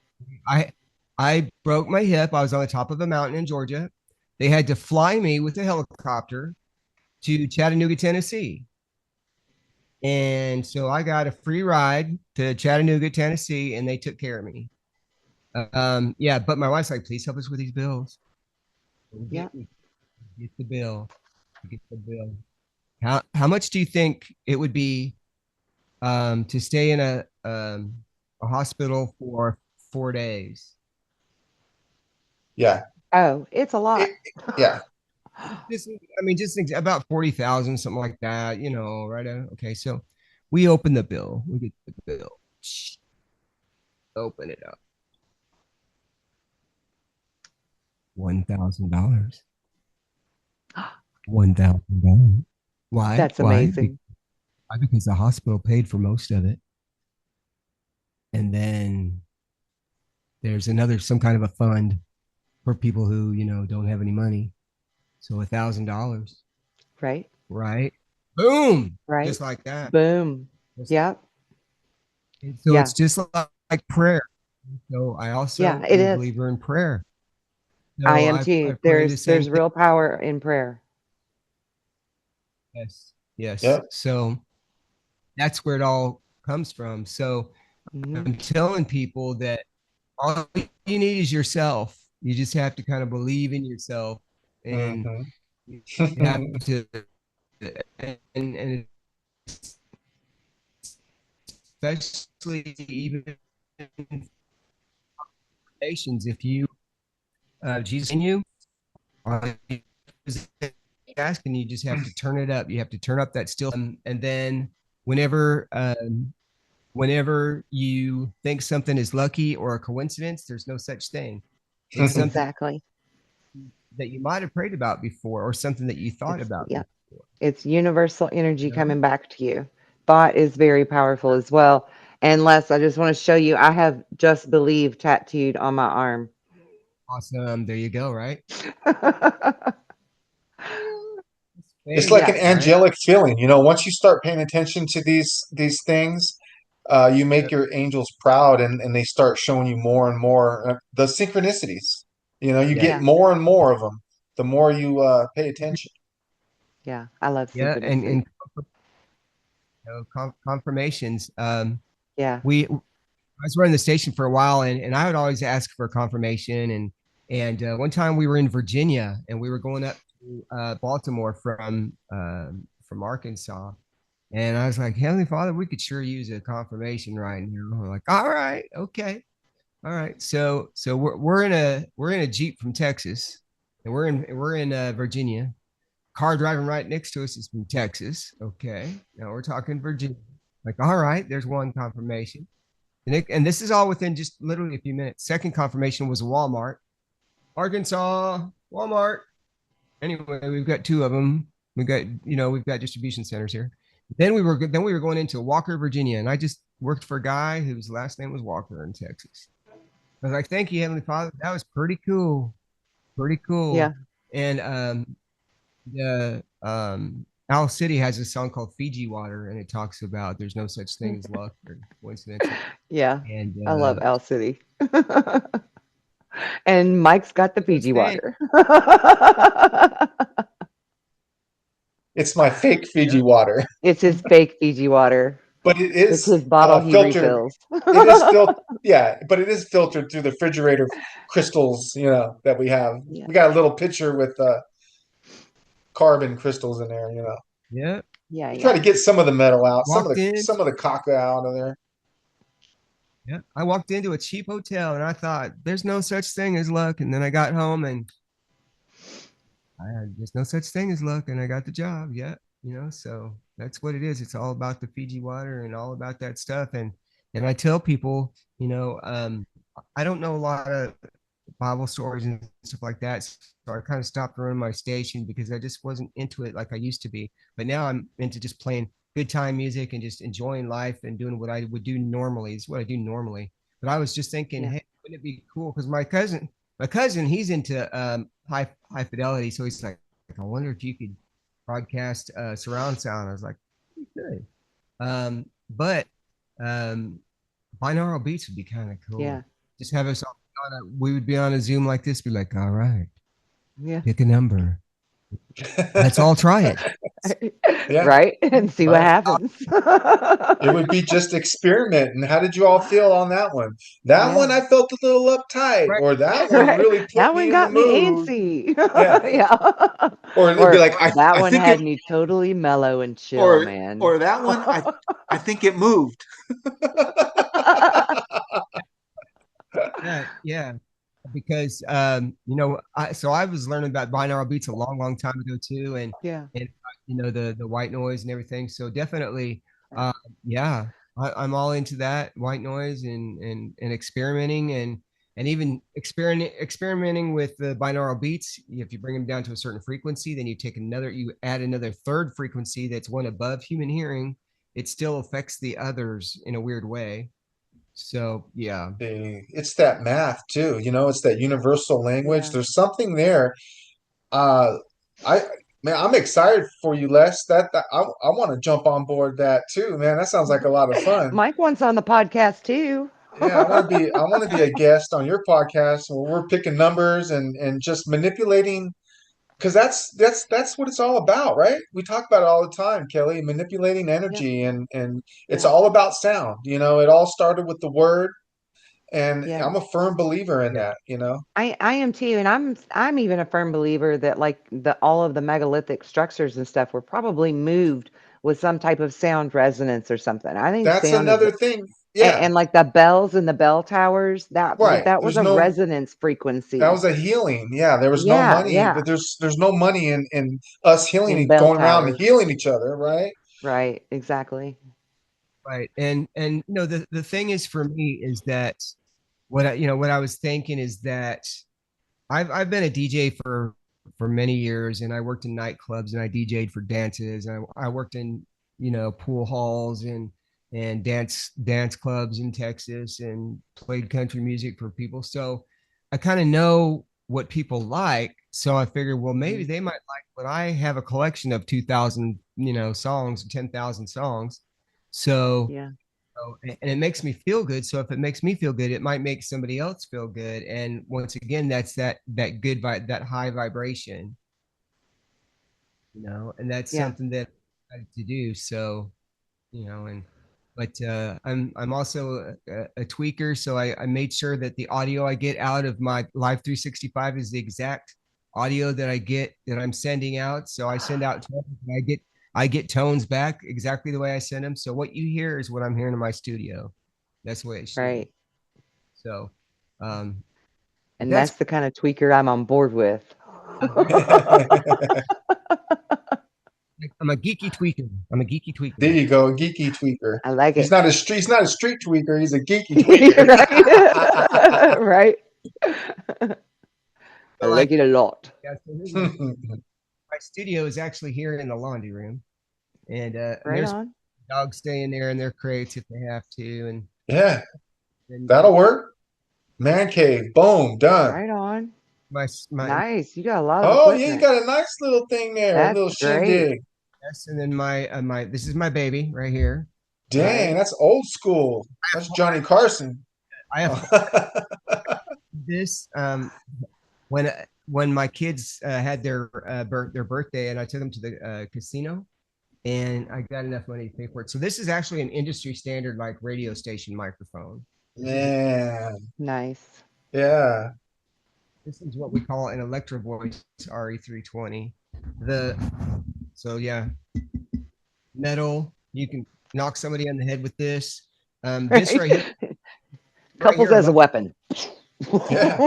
I I broke my hip. I was on the top of a mountain in Georgia. They had to fly me with a helicopter to Chattanooga, Tennessee. And so I got a free ride to Chattanooga, Tennessee, and they took care of me. Yeah, but my wife's like, please help us with these bills. Yep. Get the bill. Get the bill. How much do you think it would be to stay in a hospital for 4 days? Yeah. Oh, it's a It, lot. yeah. Just, I mean, just about 40,000, something like that, right? Okay, so we open the bill. We get the bill. Open it up. $1,000. $1,000. Why? That's amazing. Why? Because the hospital paid for most of it. And then there's some kind of a fund for people who, don't have any money. So $1,000, Right. right? Boom. Right. Just like that. Boom. Just- Yep. So Yeah. it's just like prayer. So I Yeah, also it am a is. believer in prayer. I So am I too. pray the same There's thing. real power in prayer. Yes. Yes. Yep. So that's where it all comes from. So Hmm. I'm telling people that all you need is yourself. You just have to kind of believe in yourself, and Hmm. you have to, and especially even nations, if you Jesus in you, all you is asking, you just have to turn it up. You have to turn up that still, and then whenever whenever you think something is lucky or a coincidence, there's no such thing. It's something Exactly. that you might have prayed about before, or something that you thought about Yeah. before. It's universal energy You know? coming back to you. Thought is very powerful as well. And Les, I just want to show you, I have just believe tattooed on my arm. Awesome. There you go. Right. It's like Faith, an Yeah. right? angelic feeling, once you start paying attention to these things, you Yeah. make your angels proud, and they start showing you more and more the synchronicities. You Yeah. get Yeah. more and more of them the more you pay attention. Yeah. I love Yeah. synchronicity. Confirmations. Yeah. I was running the station for a while, and I would always ask for a confirmation. And one time we were in Virginia, and we were going up to Baltimore from Arkansas, and I was like, Heavenly Father, we could sure use a confirmation right now. We're like, all right, okay, all right. So we're in a Jeep from Texas, and we're in Virginia. Car driving right next to us is from Texas. Okay, now we're talking Virginia. Like, all right, there's one confirmation. And this is all within just literally a few minutes. Second confirmation was Walmart, Arkansas, Walmart. Anyway, we've got two of them. We've got distribution centers here. Then we were going into Walker, Virginia, and I just worked for a guy whose last name was Walker in Texas. I was like, "Thank you, Heavenly Father. That was pretty cool, pretty Yeah. cool." And the Owl City has a song called Fiji Water, and it talks about there's no such thing as luck or coincidence. Yeah. And I love Owl City. And Mike's got the such Fiji thing. water. It's my fake Fiji Yeah. water, It's his fake Fiji water. but it It's is his bottle he filtered. refills. It is yeah, but it is filtered through the refrigerator crystals, that we have. Yeah. We got a little pitcher with carbon crystals in there. Yeah. Yeah. We try to Yeah. get some of the metal out, some of Walked the in. some of the caca out of there. Yeah. I walked into a cheap hotel and I thought there's no such thing as luck. And then I got home and there's no such thing as luck. And I got the job. Yeah. So That's what it is. It's all about the Fiji water and all about that stuff. And I tell people, I don't know a lot of Bible stories and stuff like that. So I kind of stopped running my station because I just wasn't into it like I used to be. But now I'm into just playing good time music and just enjoying life and doing what I would do normally. Is what I do normally. But I was just thinking, Yeah. hey, wouldn't it be cool? Because my cousin, he's into high fidelity. So he's like, I wonder if you could broadcast surround sound. I was like, you could. But um, binaural beats would be kind of Yeah. cool. Just have us we would be on a Zoom like this, be like, all right, Yeah. pick a number. Let's all try it. Yeah. Right? And see what Right. happens. It would be just experiment. And how did you all feel on that one? That one Yeah. I felt a little uptight, Right. or that one Right. really put That me one in the got me mood. antsy. Yeah. Yeah. Or it'd be Or like, that I one think it had me totally mellow and chill, or man. that one I think it moved. Yeah. Because I was learning about binaural beats a long time ago too, Yeah. and the white noise and everything. So definitely, Right. yeah, I'm all into that white noise and experimenting and even experimenting with the binaural beats. If you bring them down to a certain frequency, then you add another third frequency that's one above human hearing. It still affects the others in a weird way. So yeah. It's that math too, it's that universal language. Yeah. There's something there. Uh, I man, I'm excited for you, Les. That I want to jump on board that too, man. That sounds like a lot of fun. Mike wants on the podcast too. Yeah, I want to be a guest on your podcast where we're picking numbers and just manipulating because that's what it's all about, right? We talk about it all the time, Kelly, manipulating Yeah. energy and it's Yeah. all about sound. It all started with the word, and Yeah. I'm a firm believer in Yeah. that. I am too, and I'm even a firm believer that like the all of the megalithic structures and stuff were probably moved with some type of sound resonance or something. I think That's sound is another thing. Yeah, and like the bells and the bell towers, right. that was There's a no resonance That frequency. was a healing. Yeah, there was no Yeah, money, yeah, but there's no money in us in healing, bell going around and towers. healing each other, right? Right, exactly. Right. And the thing is for me is that what I was thinking is that I've been a DJ for many years and I worked in nightclubs and I DJ'd for dances and I worked in, pool halls and dance clubs in Texas and played country music for people. So I kind of know what people like. So I figured, well, maybe Mhm. they might like what I have a collection of 2,000, songs, 10,000 songs. So Yeah, and it makes me feel good. So if it makes me feel good, it might make somebody else feel good. And once again, that's that good vibe, that high vibration, and that's yeah, something that I like to do. So, and but I'm also a tweaker, so I made sure that the audio I get out of my Live 365 is the exact audio that I'm sending out. So I send out tones and I get tones back exactly the way I send them. So what you hear is what I'm hearing in my studio. That's the way it should be. right. So, um, but And that's that's the kind of tweaker I'm on board with. I'm a geeky tweaker. I'm a geeky tweaker. There you go, geeky tweaker. I like He's it. not He's not a street tweaker. He's a geeky tweaker. Right? Right? I I like like it a lot. yeah, so here's my studio is actually here in the laundry room, and Right there's on. dogs staying there in their crates if they have to, Yeah, and that'll work. Man cave, boom, done. Right on. my Nice. You got a lot of Oh yeah, you equipment. got a nice little thing there, a That's little great. shindig. yes, and then my this is my baby right here. Dang, Right? that's old school. That's Johnny Carson. I have this when my kids had their birthday and I took them to the casino and I got enough money to pay for it. So this is actually an industry standard like radio station microphone. Man, Nice. yeah. This is what we call an Electro Voice RE320. So yeah, metal. You can knock somebody on the head with this. This Right? right here, Couples as a weapon. Yeah.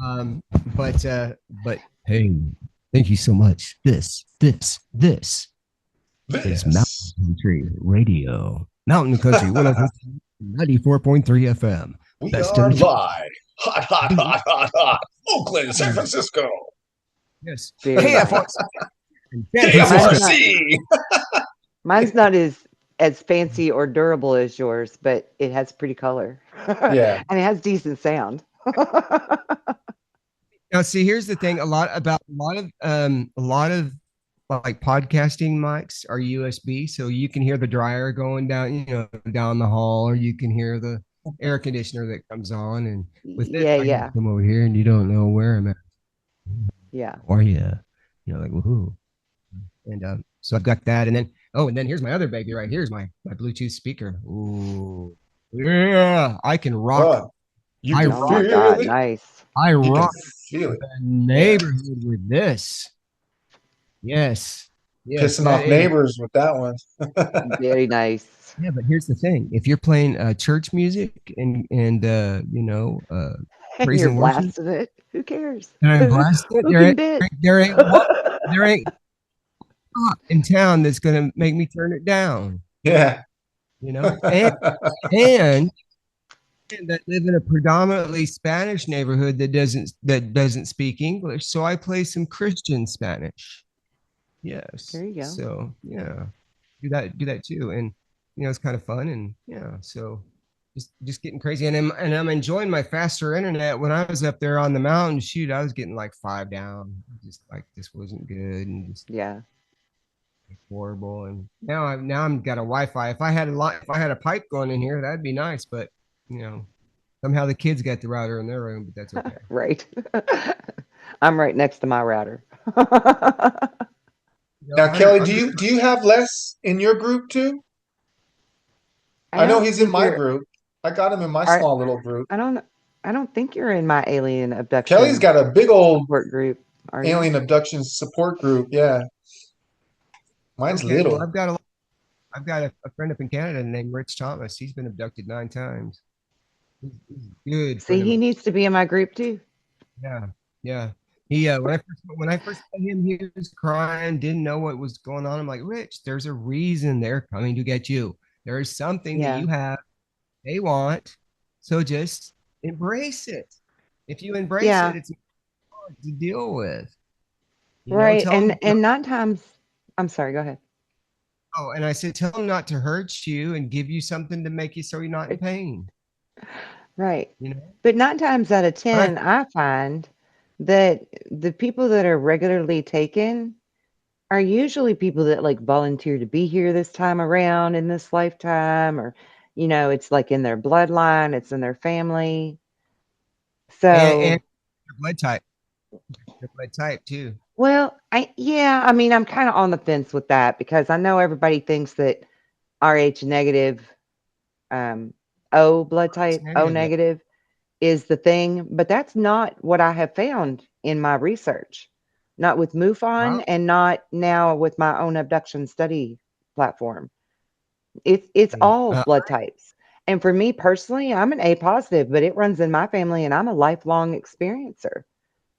Um, but hey, Thank you so much. This is Mountain This. Country Radio. Mountain Country 94.3 FM. We Best are in the live. Hot, hot, hot, hot, hot. Oakland, San Francisco. yes. Very nice. KFRC in San Francisco. KFRC. Mine's not as fancy or durable as yours, but it has pretty color. Yeah. And it has decent sound. Now, see, here's the thing: a lot of like podcasting mics are USB, so you can hear the dryer going down, down the hall, or you can hear the air conditioner that comes on. And with this, Yeah, I yeah. can come over here, and you don't know where I'm at. Yeah. How are you? Like woohoo. And so I've got that, and then here's my other baby right here's my Bluetooth speaker. Ooh, yeah, I can rock. Oh, you I can Oh my feel God, it. nice. I You can rock feel it. the neighborhood with this. Yes, yes, Pissing that off is. neighbors with that one. Very nice. Yeah, but here's the thing: if you're playing church music and And praise you're and worship, blasting it. Who cares? and I'm blasting it, Who can bid? there ain't spot in town that's gonna make me turn it down. Yeah. And that live in a predominantly Spanish neighborhood that doesn't speak English, so I play some Christian Spanish. Yes. There you go. So yeah, do that too, and it's kind of fun, and yeah, so just getting crazy, and I'm enjoying my faster internet. When I was up there on the mountain, shoot, I was getting like 5 down, just like this wasn't good, and just Yeah. horrible. And now I'm got a Wi-Fi. If I had a pipe going in here, that'd be nice, but somehow the kids got the router in their room, but that's okay. Right. I'm right next to my router. Now, Kelly, do I'm you have Les in your group too? I know don't he's in think my you're group. I got him in my are small little group. I don't think you're in my alien Kelly's abduction got a big old support group, are you? alien abduction support group. Yeah. Mine's okay. Well, little. I've got a friend up in Canada named Rich Thomas. He's been abducted 9 times. He's a good See, friend of he mine. needs to be in my group too. Yeah, yeah. He when I first met him, he was crying, didn't know what was going on. I'm like, Rich, there's a reason they're coming to get you. There is something that Yeah. you have they want, so just embrace it. If you embrace Yeah. it, it's hard to deal with. Right. Tell them. And 9 times I'm sorry, go ahead. Oh, and I said, tell them not to hurt you and give you something to make you so you're not in pain. Right. You know, But 9 times out of but I 10, I find that the people that are regularly taken are usually people that like volunteer to be here this time around in this lifetime, or, it's like in their bloodline, it's in their family. and So, your blood type too. well, I mean, I'm kind of on the fence with that because I know everybody thinks that RH negative, O blood It's type, O negative, yeah. negative is the thing, but that's not what I have found in my research. Not with MUFON Wow, and not now with my own abduction study platform. It's yeah. all blood types. And for me personally, I'm an A positive, but it runs in my family and I'm a lifelong experiencer.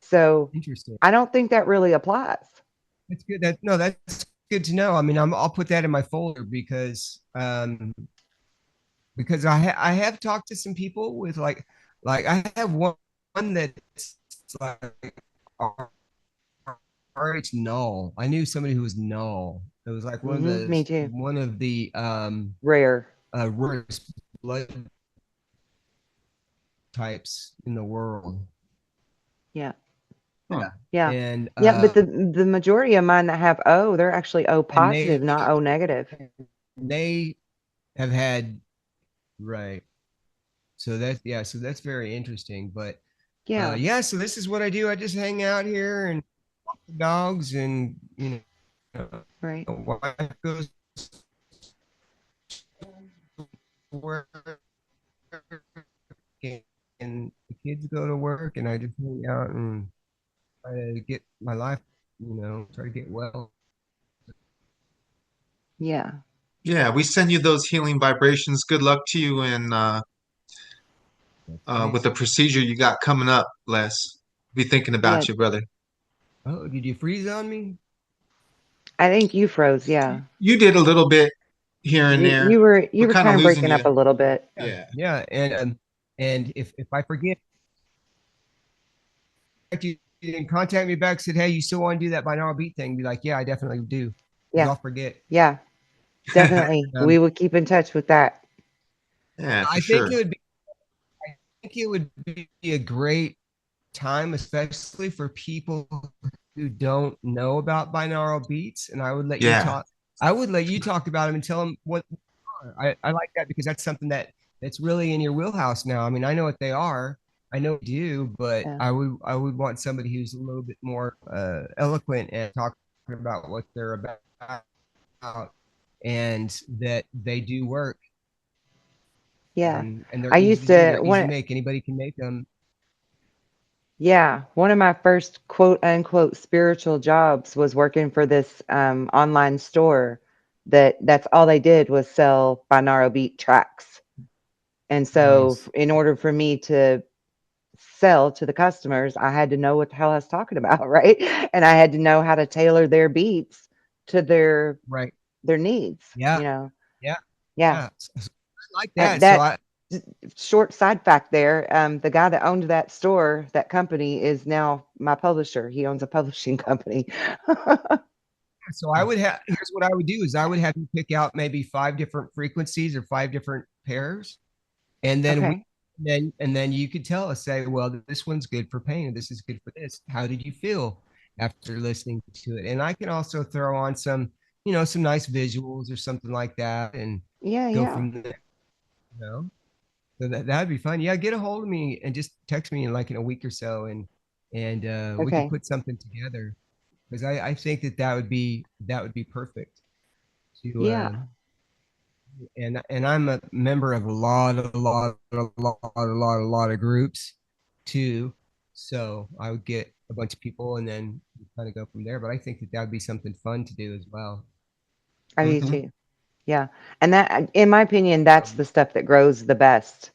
So Interesting. I don't think that really applies. That's good. That's good to know. I mean, I'll put that in my folder because I have talked to some people with like I have one that's like RH null. I knew somebody who was null. It was like Me too. one of the Rare. rarest blood types in the world. Yeah. Yeah. Yeah. And Yeah, but the majority of mine that have O, they're actually O and positive, not O negative. they have had right. So that's very interesting. But Yeah. yeah, so this is what I do. I just hang out here and walk the dogs, and Right. wife goes to work and the kids go to work, and I just hang out and try to get my life, try to get well. Yeah. Yeah, we send you those healing vibrations. Good luck to you and with the procedure you got coming up, Les. Be thinking Yeah. about you, brother. Oh, did you freeze on me? I think you froze. Yeah, You did a little bit here and there. you We're were kind of kind of losing breaking you. up a little bit. Yeah. Yeah, and if I forget, if you didn't contact me back, said, hey, you still want to do that binaural beat thing? Be like, yeah, I definitely do, because Yeah, I'll forget. yeah, definitely. Um, We will keep in touch with that. Yeah, for I think sure. it would be, I think it would be a great time, especially for people who don't know about binaural beats. And I would let you Yeah. talk. I would let you talk about them and tell them what I like that, because that's something that's really in your wheelhouse now. I mean, I know what they are. I know what you do, but Yeah, I would want somebody who's a little bit more eloquent and talking about what they're about, and that they do work, yeah. and they're I easy used to do. to They're easy to one. make. Anybody can make them. Yeah, one of my first quote unquote spiritual jobs was working for this online store that's all they did was sell binaural beat tracks. And so Nice. in order for me to sell to the customers, I had to know what the hell I was talking about, right? And I had to know how to tailor their beats to Right. their needs, Yeah. you know. Yeah. Yeah. Yeah. I like that. So That I short side fact there, the guy that owned that store, that company is now my publisher. He owns a publishing company. so I would have here's what I would do is I would have you pick out maybe 5 different frequencies or 5 different pairs, and then we Okay. and then you could tell us, say, well, this one's good for pain and this is good for this. How did you feel after listening to it? And I can also throw on some, some nice visuals or something like that, and Yeah, go yeah. from there. You know? So that'd be fun. Yeah, get a hold of me and just text me in like in a week or so, and we could Okay. put something together, because I think that would be perfect to Yeah. and I'm a member of a lot of groups too. So I would get a bunch of people and then kind of go from there. But I think that would be something fun to do as well. I do Hmm. too. Yeah. And that, in my opinion, that's the stuff that grows the best.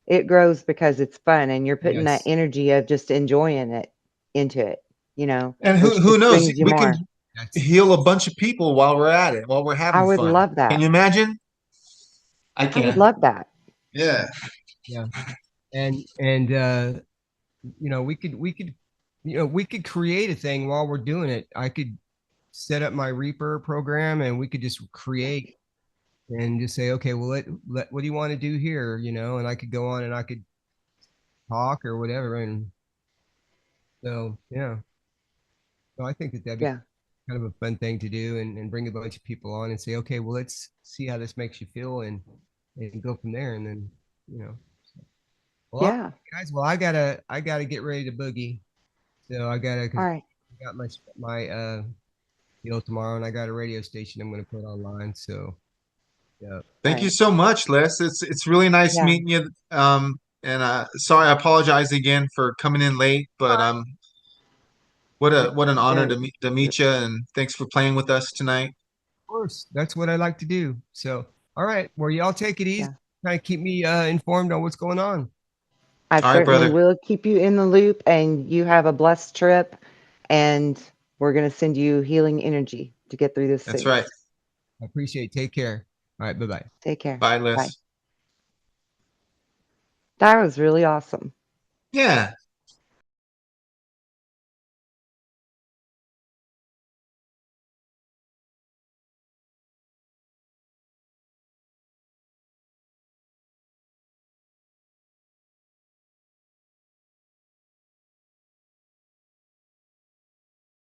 It grows because it's fun and you're putting that Yes, energy of just enjoying it into it, And who which who just knows? brings you We can more. that's heal a bunch of people while we're at it, while we're I having would fun. love Can that. you imagine? I I would can. love that. Yeah. yeah, and we could create a thing while we're doing it. I could set up my Reaper program and we could just create and just say, okay, well, what do you want to do here? And I could go on and I could talk or whatever. And so, yeah, so I think that that'd be Yeah. kind of a fun thing to do, and bring a bunch of people on and say, okay, well, let's see how this makes you feel, and go from there. And then, you know, so, well, all Yeah. right, guys, well, I gotta get ready to boogie. So I gotta, All cause right. I got my deal tomorrow, and I got a radio station I'm gonna put online. So, yeah. All Thank you right. so much, Les. It's really nice Yeah. meeting you. And sorry, I apologize again for coming in late, but what an honor Yeah. to meet you, and thanks for playing with us tonight. Of course, that's what I like to do. So, all right, well, y'all take it easy. Yeah. Kind of keep me informed on what's going on. I All right, certainly brother. will keep you in the loop and you have a blessed trip and we're going to send you healing energy to get through this That's soon. right. I appreciate it. Take care. All right, bye bye. Take care. Bye, Bye. Les. That was really awesome. Yeah.